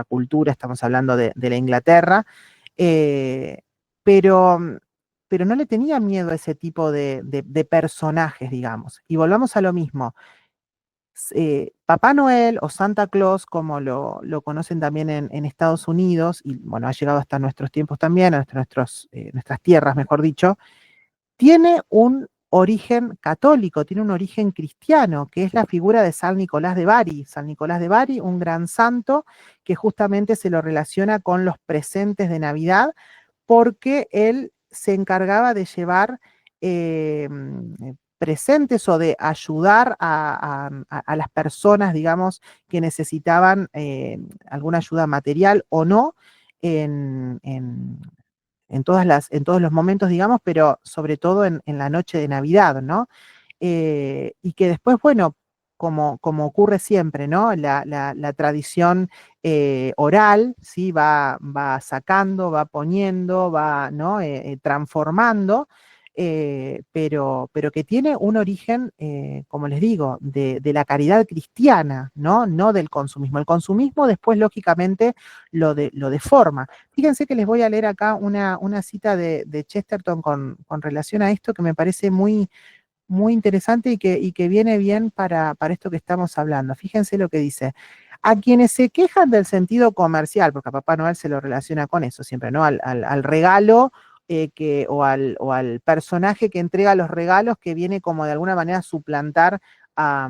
Speaker 2: cultura, estamos hablando de la Inglaterra, eh, pero, pero no le tenía miedo a ese tipo de personajes, digamos. Y volvamos a lo mismo. Papá Noel o Santa Claus, como lo conocen también en Estados Unidos, y bueno, ha llegado hasta nuestros tiempos también, hasta nuestras tierras, mejor dicho, tiene un origen católico, tiene un origen cristiano, que es la figura de San Nicolás de Bari. San Nicolás de Bari, un gran santo que justamente se lo relaciona con los presentes de Navidad, porque él se encargaba de llevar presentes o de ayudar a las personas, digamos, que necesitaban alguna ayuda material o no en todos los momentos, digamos, pero sobre todo en la noche de Navidad, ¿no? Y que después, bueno, como ocurre siempre, ¿no? La tradición oral, ¿sí? Va sacando, va poniendo, va, ¿no? Transformando, pero que tiene un origen, como les digo, de la caridad cristiana, ¿no? No del consumismo. El consumismo después, lógicamente, lo deforma. Fíjense que les voy a leer acá una cita de Chesterton con relación a esto que me parece muy interesante y que viene bien para esto que estamos hablando. Fíjense lo que dice. A quienes se quejan del sentido comercial, porque a Papá Noel se lo relaciona con eso siempre, ¿no? Al regalo o al personaje que entrega los regalos que viene como de alguna manera a suplantar a,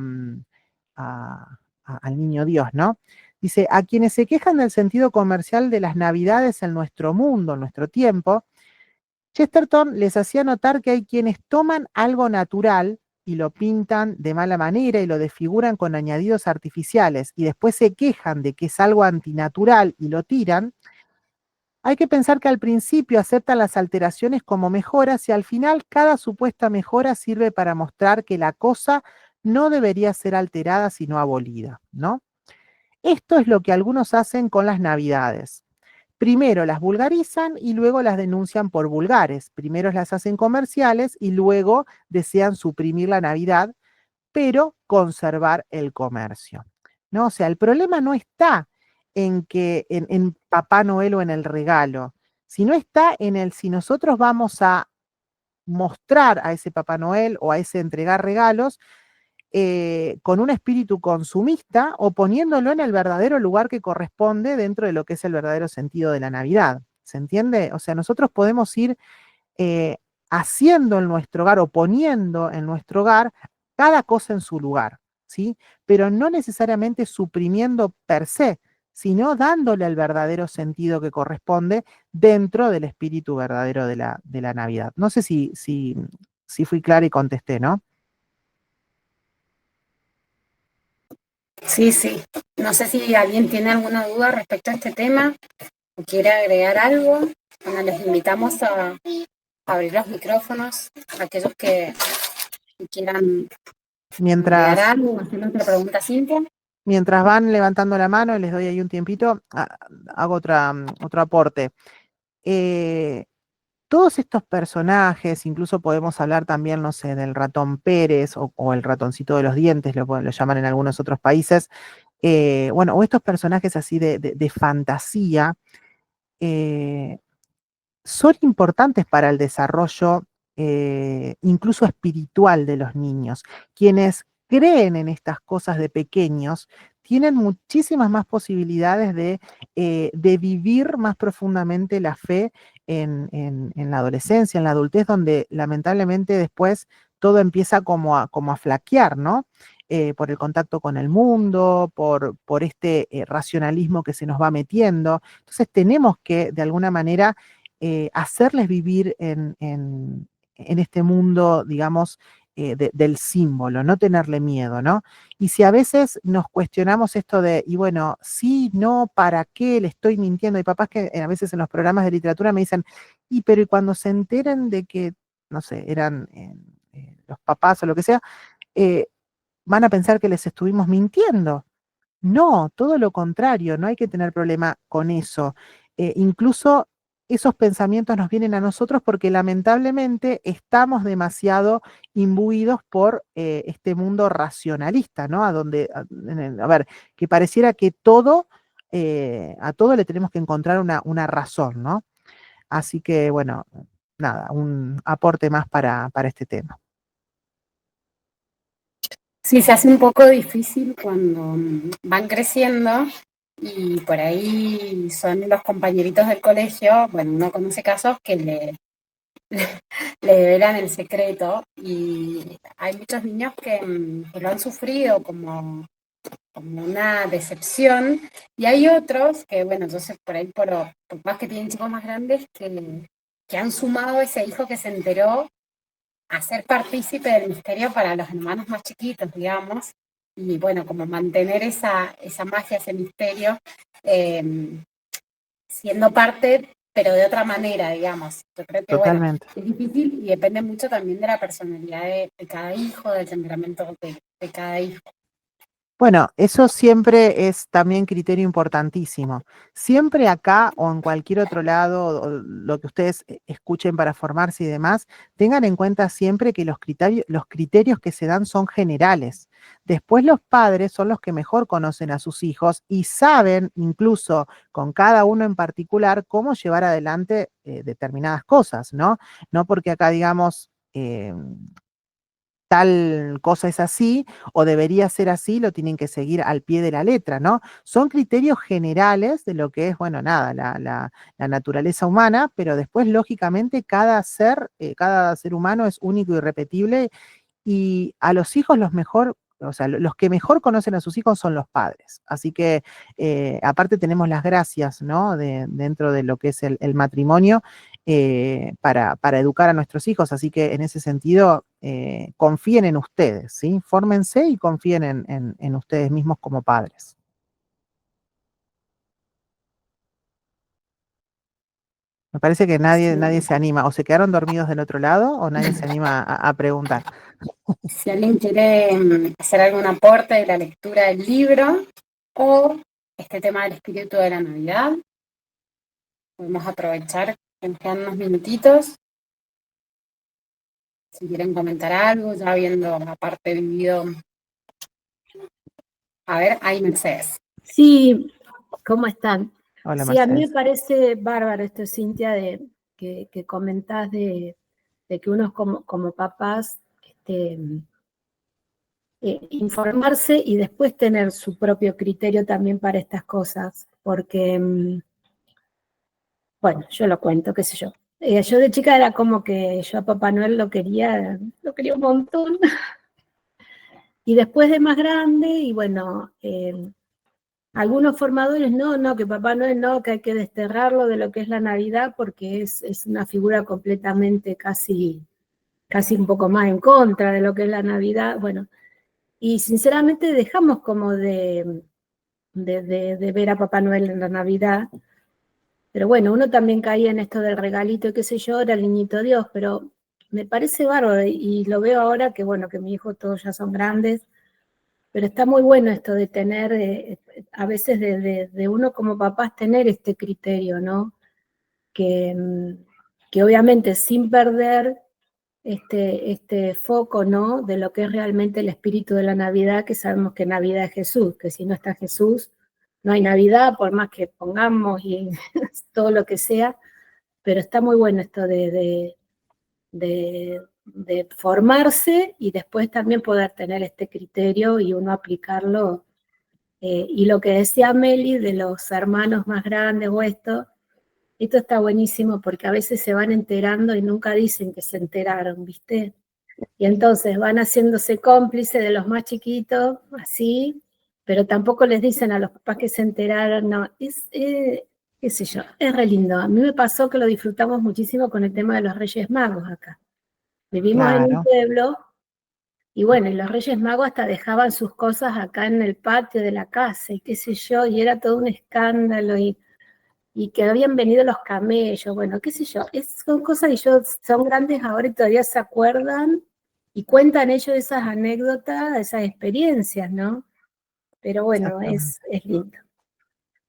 Speaker 2: al niño Dios, ¿no? Dice, a quienes se quejan del sentido comercial de las Navidades en nuestro mundo, en nuestro tiempo, Chesterton les hacía notar que hay quienes toman algo natural y lo pintan de mala manera y lo desfiguran con añadidos artificiales y después se quejan de que es algo antinatural y lo tiran. Hay que pensar que al principio aceptan las alteraciones como mejoras y al final cada supuesta mejora sirve para mostrar que la cosa no debería ser alterada sino abolida, ¿no? Esto es lo que algunos hacen con las navidades. Primero las vulgarizan y luego las denuncian por vulgares. Primero las hacen comerciales y luego desean suprimir la Navidad, pero conservar el comercio. ¿No? O sea, el problema no está en Papá Noel o en el regalo, sino está en el si nosotros vamos a mostrar a ese Papá Noel o a ese entregar regalos con un espíritu consumista o poniéndolo en el verdadero lugar que corresponde dentro de lo que es el verdadero sentido de la Navidad. ¿Se entiende? O sea, nosotros podemos ir eh, haciendo en nuestro hogar o poniendo en nuestro hogar cada cosa en su lugar, ¿sí? Pero no necesariamente suprimiendo per se, sino dándole el verdadero sentido que corresponde dentro del espíritu verdadero de la Navidad. No sé si fui clara y contesté, ¿no?
Speaker 1: Sí, sí. No sé si alguien tiene alguna duda respecto a este tema o quiere agregar algo. Bueno, les invitamos a abrir los micrófonos, aquellos que quieran agregar
Speaker 2: Mientras,
Speaker 1: algo o hacer otra pregunta simple.
Speaker 2: mientras van levantando la mano, les doy ahí un tiempito, hago otro aporte. Eh, Todos estos personajes, incluso podemos hablar también, no sé, del ratón Pérez o el ratoncito de los dientes, lo llaman en algunos otros países, bueno, o estos personajes así de fantasía, eh, son importantes para el desarrollo incluso espiritual de los niños. Quienes creen en estas cosas de pequeños tienen muchísimas más posibilidades de vivir más profundamente la fe en la adolescencia, en la adultez, donde lamentablemente después todo empieza como a flaquear, ¿no? Por el contacto con el mundo, por este racionalismo que se nos va metiendo. Entonces tenemos que, de alguna manera, hacerles vivir en este mundo, digamos, del símbolo, no tenerle miedo, ¿no? Y si a veces nos cuestionamos esto de, y bueno, sí, no, ¿para qué le estoy mintiendo? Hay papás que a veces en los programas de literatura me dicen, y pero y cuando se enteren de que, no sé, eran los papás o lo que sea, eh, van a pensar que les estuvimos mintiendo. No, todo lo contrario, no hay que tener problema con eso. Incluso esos pensamientos nos vienen a nosotros porque lamentablemente estamos demasiado imbuidos por este mundo racionalista, ¿no? A ver, que pareciera que todo, a todo le tenemos que encontrar una razón, ¿no? Así que, bueno, nada, un aporte más para este tema.
Speaker 1: Sí, se hace un poco difícil cuando van creciendo y por ahí son los compañeritos del colegio, bueno, uno conoce casos que le develan el secreto y hay muchos niños que lo han sufrido como una decepción y hay otros que, bueno, entonces por ahí por más que tienen chicos más grandes que han sumado ese hijo que se enteró a ser partícipe del misterio para los hermanos más chiquitos, digamos, y bueno, como mantener esa magia, ese misterio, eh, siendo parte, pero de otra manera, digamos. Yo creo que, bueno,
Speaker 2: Totalmente.
Speaker 1: es difícil y depende mucho también de la personalidad de cada hijo, del temperamento de cada hijo.
Speaker 2: Bueno, eso siempre es también criterio importantísimo. Siempre acá o en cualquier otro lado, o lo que ustedes escuchen para formarse y demás, tengan en cuenta siempre que los criterios que se dan son generales. Después los padres son los que mejor conocen a sus hijos y saben, incluso con cada uno en particular, cómo llevar adelante determinadas cosas, ¿no? No porque acá digamos... tal cosa es así o debería ser así, lo tienen que seguir al pie de la letra, ¿no? Son criterios generales de lo que es, bueno, nada, la naturaleza humana, pero después, lógicamente, cada ser humano es único y irrepetible y a los hijos los mejor, o sea, los que mejor conocen a sus hijos son los padres. Así que aparte tenemos las gracias, ¿no? Dentro de lo que es el matrimonio para educar a nuestros hijos. Así que en ese sentido, confíen en ustedes, ¿sí? Fórmense y confíen en ustedes mismos como padres. Me parece que nadie
Speaker 1: Si,
Speaker 2: se anima, o se quedaron dormidos del otro lado, o nadie se anima a preguntar.
Speaker 1: si alguien quiere hacer algún aporte de la lectura del libro o este tema del espíritu de la Navidad, podemos aprovechar que nos quedan unos minutitos. Si quieren comentar algo, ya habiendo aparte vivido. A ver, ahí Mercedes.
Speaker 3: Sí, ¿cómo están?
Speaker 2: Hola,
Speaker 3: Sí, a mí me
Speaker 2: Mercedes.
Speaker 3: parece bárbaro esto, Cintia, que comentás de que unos como papás informarse y después tener su propio criterio también para estas cosas, porque, bueno, yo lo cuento, qué sé yo. Yo de chica era como que yo a Papá Noel lo quería un montón. Y después de más grande, y bueno, algunos formadores, no, que Papá Noel no, que hay que desterrarlo de lo que es la Navidad, porque es una figura completamente casi un poco más en contra de lo que es la Navidad. Bueno, y sinceramente dejamos como de ver a Papá Noel en la Navidad. Pero bueno, uno también caía en esto del regalito, qué sé yo, era el niñito Dios, pero me parece bárbaro y lo veo ahora que bueno, que mis hijos todos ya son grandes, pero está muy bueno esto de tener, a veces de uno como papás tener este criterio, ¿no? Que obviamente sin perder este foco, ¿no? De lo que es realmente el espíritu de la Navidad, que sabemos que Navidad es Jesús, que si no está Jesús, no hay Navidad, por más que pongamos y todo lo que sea, pero está muy bueno esto de formarse y después también poder tener este criterio y uno aplicarlo. Y lo que decía Meli de los hermanos más grandes o esto está buenísimo porque a veces se van enterando y nunca dicen que se enteraron, ¿viste? Y entonces van haciéndose cómplices de los más chiquitos, así, pero tampoco les dicen a los papás que se enteraron, no, qué sé yo, es re lindo. A mí me pasó que lo disfrutamos muchísimo con el tema de los Reyes Magos acá. Vivimos en un
Speaker 2: Claro,
Speaker 3: pueblo y bueno, y los Reyes Magos hasta dejaban sus cosas acá en el patio de la casa y qué sé yo, y era todo un escándalo y que habían venido los camellos, bueno, qué sé yo, son cosas que son grandes ahora y todavía se acuerdan y cuentan ellos esas anécdotas, esas experiencias, ¿no? Pero bueno,
Speaker 2: exactamente.
Speaker 3: es lindo.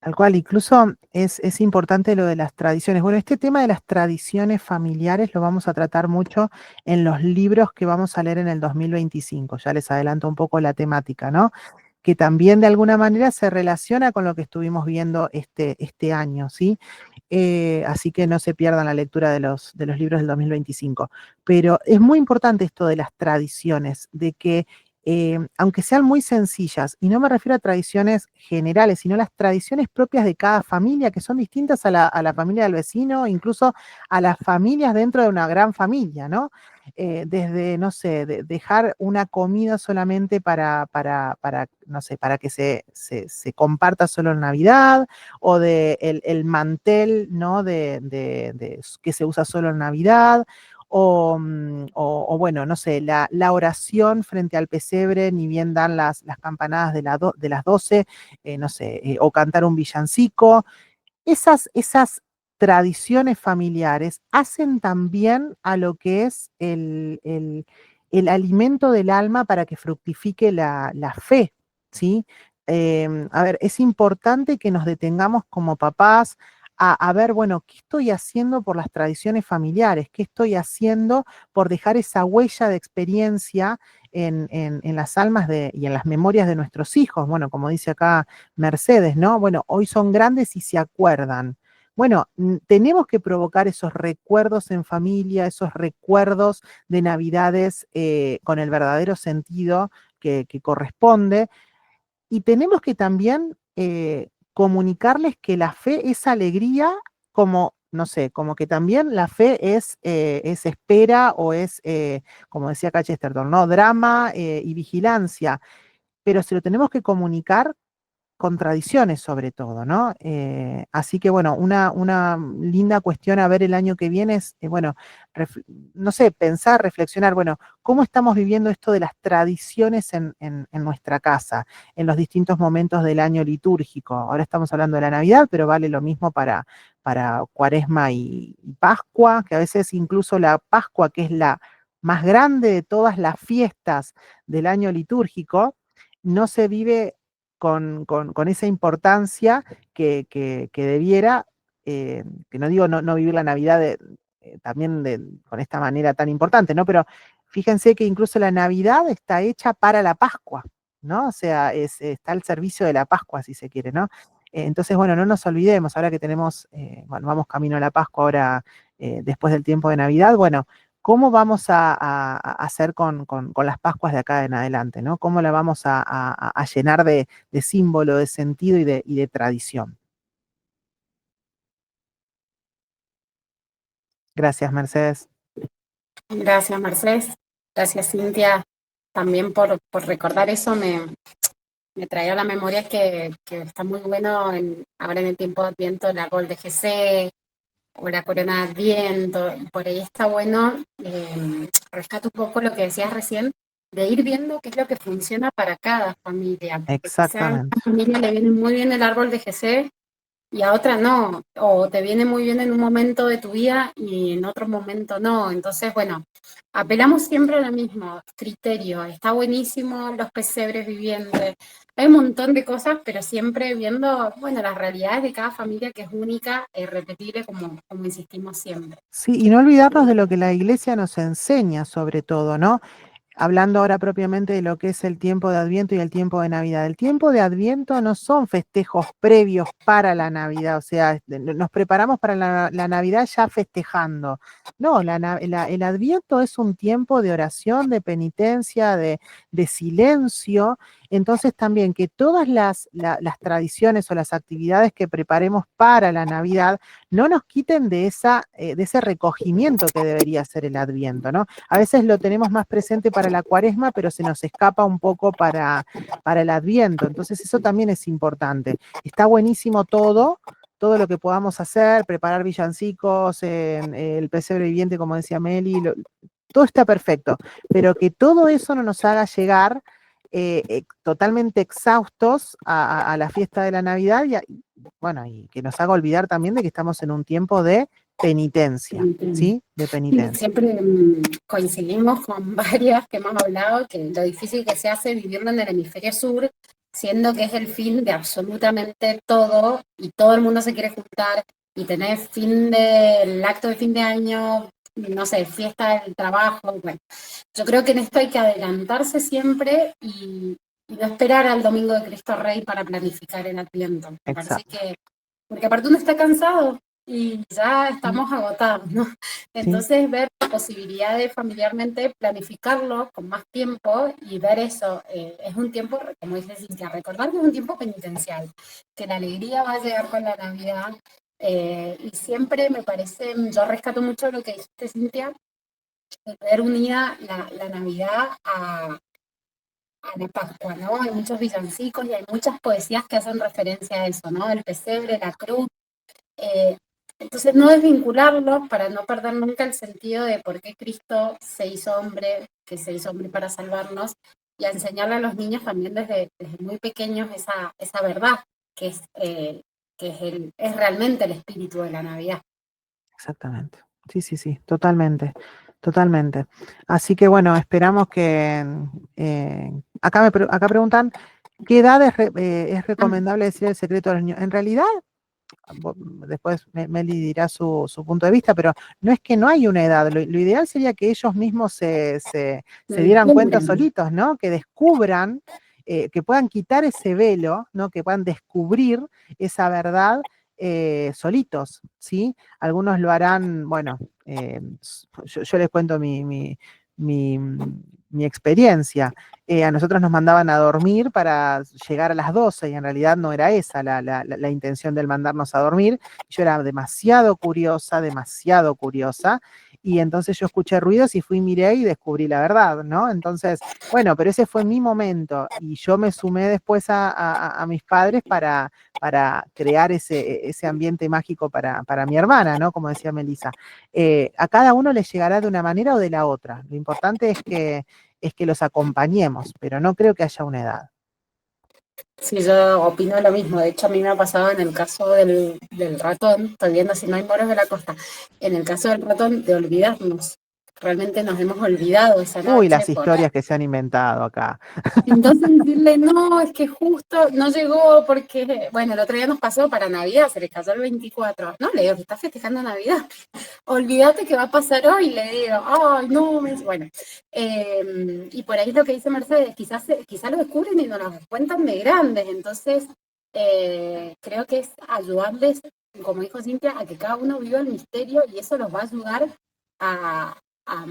Speaker 2: Tal cual, incluso es importante lo de las tradiciones. Bueno, este tema de las tradiciones familiares lo vamos a tratar mucho en los libros que vamos a leer en el 2025. Ya les adelanto un poco la temática, ¿no? Que también de alguna manera se relaciona con lo que estuvimos viendo este año, ¿sí? Así que no se pierdan la lectura de los libros del 2025. Pero es muy importante esto de las tradiciones, de que aunque sean muy sencillas, y no me refiero a tradiciones generales, sino las tradiciones propias de cada familia, que son distintas a la familia del vecino, incluso a las familias dentro de una gran familia, ¿no? Desde, no sé, dejar una comida solamente no sé, para que se comparta solo en Navidad, o de el mantel, ¿no? Que se usa solo en Navidad, o bueno, no sé, la oración frente al pesebre, ni bien dan las campanadas de las 12, no sé, o cantar un villancico. Esas tradiciones familiares hacen también a lo que es el alimento del alma para que fructifique la fe, ¿sí? A ver, es importante que nos detengamos como papás a ver, bueno, ¿qué estoy haciendo por las tradiciones familiares? ¿Qué estoy haciendo por dejar esa huella de experiencia en las almas y en las memorias de nuestros hijos? Bueno, como dice acá Mercedes, ¿no? Bueno, hoy son grandes y se acuerdan. Bueno, tenemos que provocar esos recuerdos en familia, esos recuerdos de Navidades con el verdadero sentido que corresponde. Y tenemos que también comunicarles que la fe es alegría, como, no sé, como que también la fe es espera o es, como decía acá Chesterton, ¿no? Drama y vigilancia, pero se lo tenemos que comunicar con tradiciones sobre todo, ¿no? Así que bueno, una linda cuestión a ver el año que viene es, bueno, no sé, pensar, reflexionar, bueno, ¿cómo estamos viviendo esto de las tradiciones en nuestra casa, en los distintos momentos del año litúrgico? Ahora estamos hablando de la Navidad, pero vale lo mismo para Cuaresma y Pascua, que a veces incluso la Pascua, que es la más grande de todas las fiestas del año litúrgico, no se vive con esa importancia que debiera, que no digo no vivir la Navidad también con esta manera tan importante, ¿no? Pero fíjense que incluso la Navidad está hecha para la Pascua, ¿no? O sea, está al servicio de la Pascua, si se quiere, ¿no? Entonces, bueno, no nos olvidemos, ahora que tenemos, bueno, vamos camino a la Pascua ahora, después del tiempo de Navidad, bueno, ¿cómo vamos a hacer con las Pascuas de acá en adelante, ¿no? ¿Cómo la vamos a llenar de símbolo, de sentido y de tradición? Gracias, Mercedes.
Speaker 1: Gracias, Mercedes. Gracias, Cintia, también por recordar eso. Me traía a la memoria que está muy bueno ahora en el tiempo de Adviento el árbol de Jesé o la corona de Adviento. Y por ahí está bueno, rescato un poco lo que decías recién, de ir viendo qué es lo que funciona para cada familia. Porque quizá a una
Speaker 2: Exactamente.
Speaker 1: familia le viene muy bien el árbol de Jesé y a otra no, o te viene muy bien en un momento de tu vida y en otro momento no. Entonces, bueno, apelamos siempre a lo mismo, criterio. Está buenísimo los pesebres vivientes. Hay un montón de cosas, pero siempre viendo, bueno, las realidades de cada familia, que es única e irrepetible, como insistimos siempre.
Speaker 2: Sí, y no olvidarnos de lo que la iglesia nos enseña sobre todo, ¿no? Hablando ahora propiamente de lo que es el tiempo de Adviento y el tiempo de Navidad. El tiempo de Adviento no son festejos previos para la Navidad, o sea, nos preparamos para la Navidad ya festejando. No, el Adviento es un tiempo de oración, de penitencia, de silencio. Entonces también que todas las tradiciones o las actividades que preparemos para la Navidad no nos quiten de ese recogimiento que debería ser el Adviento, ¿no? A veces lo tenemos más presente para la Cuaresma, pero se nos escapa un poco para el Adviento. Entonces eso también es importante. Está buenísimo todo lo que podamos hacer, preparar villancicos, el pesebre viviente, como decía Meli, todo está perfecto, pero que todo eso no nos haga llegar totalmente exhaustos a la fiesta de la Navidad bueno, y que nos haga olvidar también de que estamos en un tiempo de penitencia, ¿sí? De penitencia.
Speaker 1: Siempre coincidimos con varias que hemos hablado, que lo difícil que se hace vivirlo en el hemisferio sur, siendo que es el fin de absolutamente todo, y todo el mundo se quiere juntar, y tener el acto de fin de año, no sé, fiesta del trabajo. Bueno, yo creo que en esto hay que adelantarse siempre y no esperar al Domingo de Cristo Rey para planificar el Adviento. Me parece
Speaker 2: Exacto.
Speaker 1: que, porque aparte uno está cansado y ya estamos agotados, ¿no?
Speaker 2: Sí,
Speaker 1: Entonces, ver la posibilidad de familiarmente planificarlo con más tiempo y ver eso, es un tiempo, como dice Cintia, recordar que es un tiempo penitencial, que la alegría va a llegar con la Navidad, y siempre me parece, yo rescato mucho lo que dijiste, Cintia, de ver unida la Navidad a la Pascua, ¿no? Hay muchos villancicos y hay muchas poesías que hacen referencia a eso, ¿no? El pesebre, la cruz. eh, entonces, no desvincularlo para no perder nunca el sentido de por qué Cristo se hizo hombre, que se hizo hombre para salvarnos, y a enseñarle a los niños también desde muy pequeños esa verdad, que es realmente el espíritu de la Navidad.
Speaker 2: exactamente. Sí, sí, sí, totalmente, totalmente. Así que bueno, esperamos que acá preguntan, ¿qué edad es recomendable decir el secreto a los niños? En realidad, después Meli dirá su punto de vista, pero no es que no hay una edad, lo ideal sería que ellos mismos se dieran cuenta solitos, ¿no? Que descubran, que puedan quitar ese velo, ¿no? Que puedan descubrir esa verdad solitos, ¿sí? Algunos lo harán, bueno, yo les cuento mi- mi experiencia. A nosotros nos mandaban a dormir para llegar a las 12 y en realidad no era esa la intención del mandarnos a dormir. Yo era demasiado curiosa, y entonces yo escuché ruidos y fui, miré y descubrí la verdad, ¿no? Entonces, bueno, pero ese fue mi momento y yo me sumé después a mis padres para crear ese ambiente mágico para mi hermana, ¿no? Como decía Melissa. A cada uno les llegará de una manera o de la otra. Lo importante es que los acompañemos, pero no creo que haya una edad.
Speaker 1: Sí, yo opino lo mismo. De hecho, a mí me ha pasado en el caso del ratón, estoy viendo si no hay moros de la costa, en el caso del ratón, de olvidarnos. Realmente nos hemos olvidado esa
Speaker 2: Uy,
Speaker 1: noche
Speaker 2: las historias que se han inventado acá.
Speaker 1: entonces decirle, no, es que justo no llegó porque, bueno, el otro día nos pasó para Navidad, se le casó el 24. No, le digo que está festejando Navidad. Olvídate que va a pasar hoy, le digo, ay, no, bueno. Y por ahí es lo que dice Mercedes, quizás lo descubren y nos lo cuentan de grandes. Entonces, creo que es ayudarles, como dijo Cintia, a que cada uno viva el misterio y eso los va a ayudar a a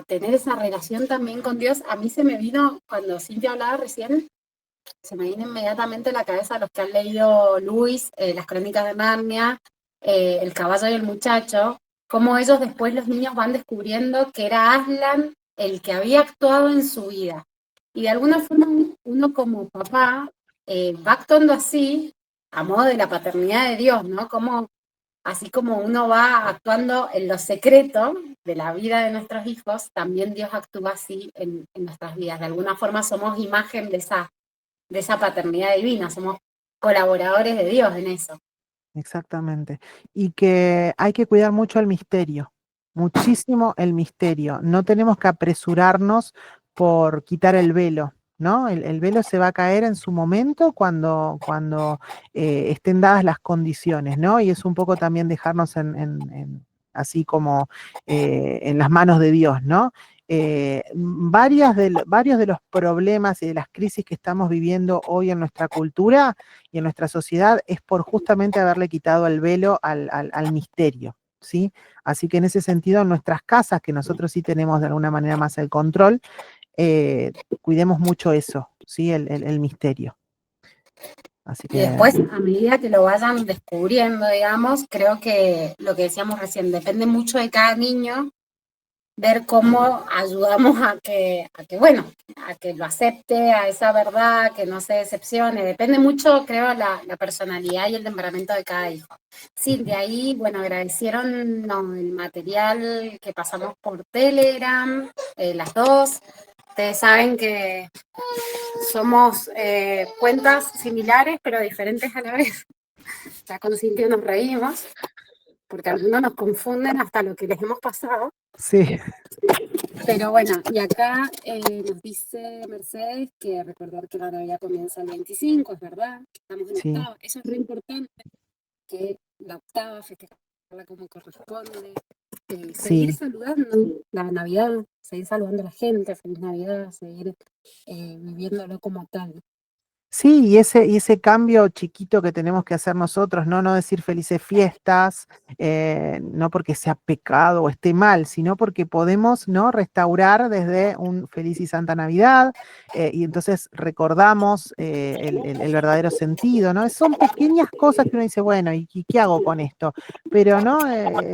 Speaker 1: tener esa relación también con Dios. A mí se me vino, cuando Cintia hablaba recién, se me vino inmediatamente a la cabeza los que han leído Luis, las Crónicas de Narnia, El caballo y el muchacho, cómo ellos después los niños van descubriendo que era Aslan el que había actuado en su vida. Y de alguna forma uno como papá va actuando así a modo de la paternidad de Dios, ¿no? Como, así como uno va actuando en lo secreto de la vida de nuestros hijos, también Dios actúa así en nuestras vidas. De alguna forma somos imagen de esa paternidad divina, somos colaboradores de Dios en eso.
Speaker 2: Exactamente. Y que hay que cuidar mucho el misterio, muchísimo el misterio. No tenemos que apresurarnos por quitar el velo, ¿no? El velo se va a caer en su momento cuando estén dadas las condiciones, ¿no? Y es un poco también dejarnos así como en las manos de Dios, ¿no? Varios de los problemas y de las crisis que estamos viviendo hoy en nuestra cultura y en nuestra sociedad es por justamente haberle quitado el velo al misterio, ¿sí? Así que en ese sentido, en nuestras casas, que nosotros sí tenemos de alguna manera más el control, cuidemos mucho eso, ¿sí? El misterio. Así
Speaker 1: Y
Speaker 2: que
Speaker 1: después, a medida que lo vayan descubriendo, digamos, creo que lo que decíamos recién, depende mucho de cada niño ver cómo ayudamos bueno, a que lo acepte, a esa verdad, que no se decepcione. Depende mucho, creo, la personalidad y el temperamento de cada hijo. Sí, de ahí, bueno, agradecieron el material que pasamos por Telegram, las dos. Ustedes saben que somos cuentas similares, pero diferentes a la vez. Ya con Cintia nos reímos, porque algunos nos confunden hasta lo que les hemos pasado.
Speaker 2: sí,
Speaker 1: Pero bueno, y acá nos dice Mercedes que recordar que la Navidad comienza el 25, es verdad, estamos en
Speaker 2: sí,
Speaker 1: octava, eso es re importante, que la octava festejarla como corresponde, seguir
Speaker 2: sí.
Speaker 1: saludando la Navidad, seguir saludando a la gente, feliz Navidad, seguir viviéndolo como tal.
Speaker 2: Sí, y ese cambio chiquito que tenemos que hacer nosotros, ¿no? No decir felices fiestas, no porque sea pecado o esté mal, sino porque podemos, ¿no? Restaurar desde un feliz y santa Navidad, y entonces recordamos el verdadero sentido, ¿no? Son pequeñas cosas que uno dice, bueno, ¿y qué hago con esto? Pero, ¿no?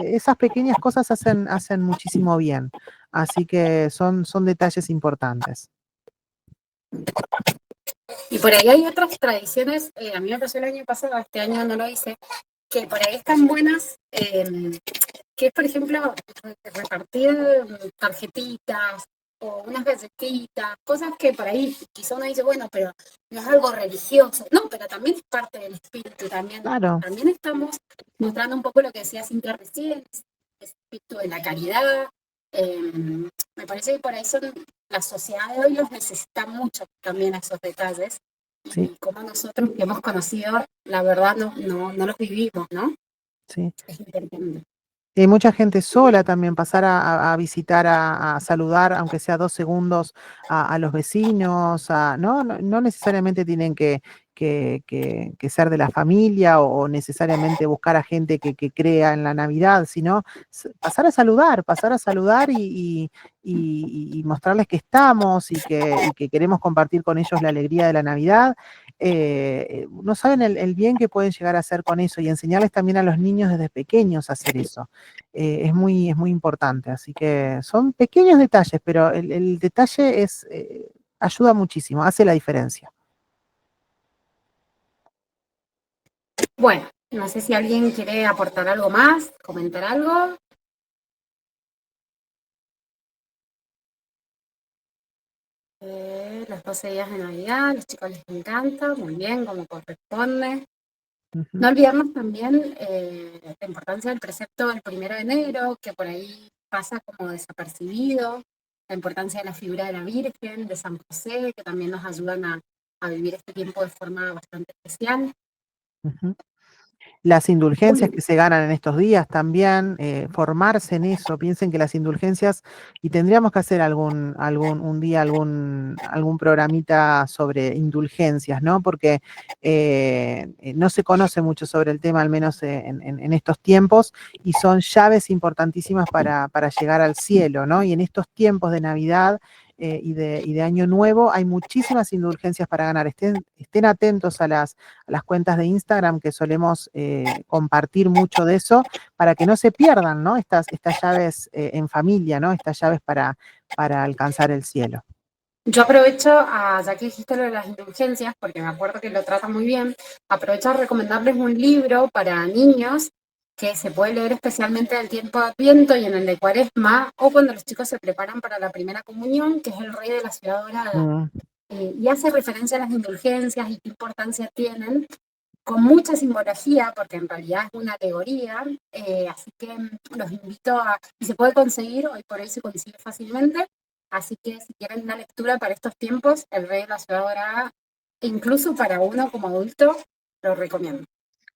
Speaker 2: Esas pequeñas cosas hacen muchísimo bien. Así que son detalles importantes.
Speaker 1: Y por ahí hay otras tradiciones, a mí me pasó el año pasado, este año no lo hice, que por ahí están buenas, que es, por ejemplo, repartir tarjetitas o unas galletitas, cosas que por ahí quizá uno dice, bueno, pero no es algo religioso. No, pero también es parte del espíritu,
Speaker 2: Claro,
Speaker 1: también estamos mostrando un poco lo que decía Cintia recién, ese espíritu de la caridad. Me parece que por ahí la sociedad de hoy los necesita mucho también esos detalles.
Speaker 2: sí,
Speaker 1: Y como nosotros que hemos conocido, la verdad no los vivimos, ¿no?
Speaker 2: sí.
Speaker 1: Es importante.
Speaker 2: Y hay mucha gente sola también, pasar a visitar, a saludar, aunque sea 2 segundos, a los vecinos, ¿no? No necesariamente tienen que ser de la familia o necesariamente buscar a gente que crea en la Navidad, sino pasar a saludar y mostrarles que estamos y que queremos compartir con ellos la alegría de la Navidad. No saben el bien que pueden llegar a hacer con eso y enseñarles también a los niños desde pequeños a hacer eso. Es muy importante. Así que son pequeños detalles, pero el detalle ayuda muchísimo, hace la diferencia.
Speaker 1: Bueno, no sé si alguien quiere aportar algo más, comentar algo. Los 12 días de Navidad, a los chicos les encanta, muy bien, como corresponde.
Speaker 2: Ujú,
Speaker 1: No olvidarnos también la importancia del precepto del 1 de enero, que por ahí pasa como desapercibido, la importancia de la figura de la Virgen, de San José, que también nos ayudan a vivir este tiempo de forma bastante especial.
Speaker 2: ujú. Las indulgencias que se ganan en estos días también, formarse en eso, piensen que las indulgencias, y tendríamos que hacer un día algún programita sobre indulgencias, ¿no? Porque no se conoce mucho sobre el tema, al menos en estos tiempos, y son llaves importantísimas para llegar al cielo, ¿no? Y en estos tiempos de Navidad y de Año Nuevo hay muchísimas indulgencias para ganar. Estén atentos a las cuentas de Instagram, que solemos compartir mucho de eso, para que no se pierdan, ¿no? Estas llaves en familia, ¿no? Estas llaves para alcanzar el cielo.
Speaker 1: Yo aprovecho, ya que dijiste lo de las indulgencias, porque me acuerdo que lo trata muy bien, aprovecho a recomendarles un libro para niños que se puede leer especialmente en el tiempo de Adviento y en el de Cuaresma, o cuando los chicos se preparan para la primera comunión, que es El Rey de la Ciudad Dorada. Y hace referencia a las indulgencias y qué importancia tienen, con mucha simbología, porque en realidad es una alegoría, así que los invito y se puede conseguir, hoy por hoy se consigue fácilmente, así que si quieren una lectura para estos tiempos, El Rey de la Ciudad Dorada, incluso para uno como adulto, lo recomiendo.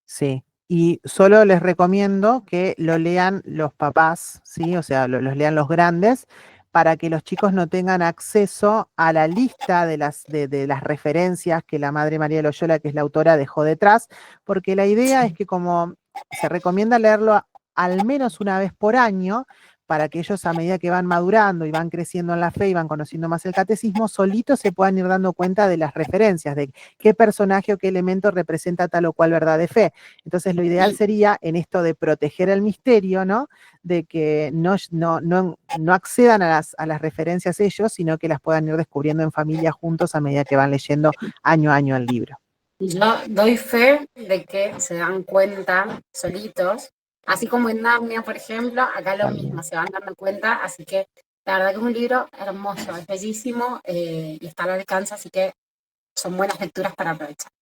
Speaker 2: Sí, y solo les recomiendo que lo lean los papás, ¿sí? O sea, los lean los grandes, para que los chicos no tengan acceso a la lista de las referencias que la Madre María de Loyola, que es la autora, dejó detrás, porque la idea es que, como se recomienda leerlo al menos una vez por año, para que ellos, a medida que van madurando y van creciendo en la fe y van conociendo más el catecismo, solitos se puedan ir dando cuenta de las referencias, de qué personaje o qué elemento representa tal o cual verdad de fe. Entonces, lo ideal sería, en esto de proteger el misterio, ¿no? De que no accedan a las referencias ellos, sino que las puedan ir descubriendo en familia juntos a medida que van leyendo año a año el libro.
Speaker 1: Yo doy fe de que se dan cuenta solitos, así como en Narnia, por ejemplo, acá lo mismo, se van dando cuenta, así que la verdad que es un libro hermoso, es bellísimo y está al alcance, así que son buenas lecturas para aprovechar.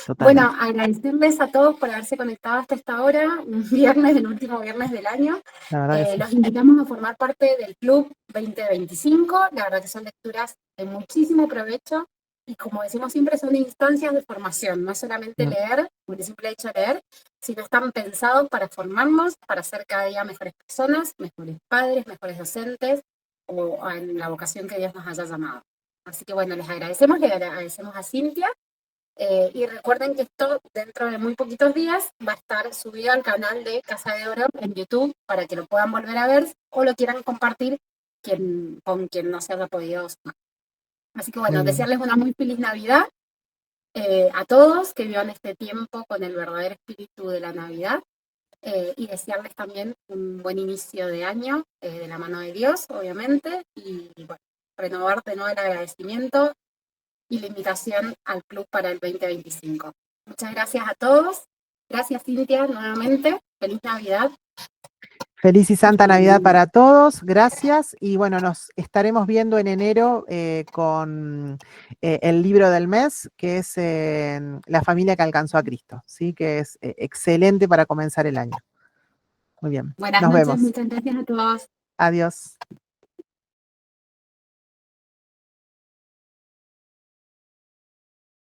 Speaker 2: Totalmente.
Speaker 1: Bueno, agradecerles a todos por haberse conectado hasta esta hora, un viernes, el último viernes del año.
Speaker 2: La verdad que sí.
Speaker 1: Los invitamos a formar parte del Club 2025, la verdad que son lecturas de muchísimo provecho y, como decimos siempre, son instancias de formación, no solamente leer, por el simple hecho de leer, sino están pensados para formarnos, para ser cada día mejores personas, mejores padres, mejores docentes o en la vocación que Dios nos haya llamado. Así que bueno, le agradecemos a Cintia. Y recuerden que esto, dentro de muy poquitos días, va a estar subido al canal de Casa de Oro en YouTube para que lo puedan volver a ver o lo quieran compartir con quien no se haya podido sumar. Así que bueno, desearles una muy feliz Navidad a todos, que vivan este tiempo con el verdadero espíritu de la Navidad, y desearles también un buen inicio de año de la mano de Dios, obviamente, y bueno, renovar de nuevo el agradecimiento y la invitación al club para el 2025. Muchas gracias a todos. Gracias, Cintia, nuevamente. Feliz Navidad.
Speaker 2: Feliz y Santa Navidad para todos, gracias, y bueno, nos estaremos viendo en enero con el libro del mes, que es La familia que alcanzó a Cristo, ¿sí? Que es excelente para comenzar el año. Muy bien,
Speaker 1: Buenas
Speaker 2: nos
Speaker 1: noches,
Speaker 2: vemos.
Speaker 1: muchas gracias a todos.
Speaker 2: Adiós.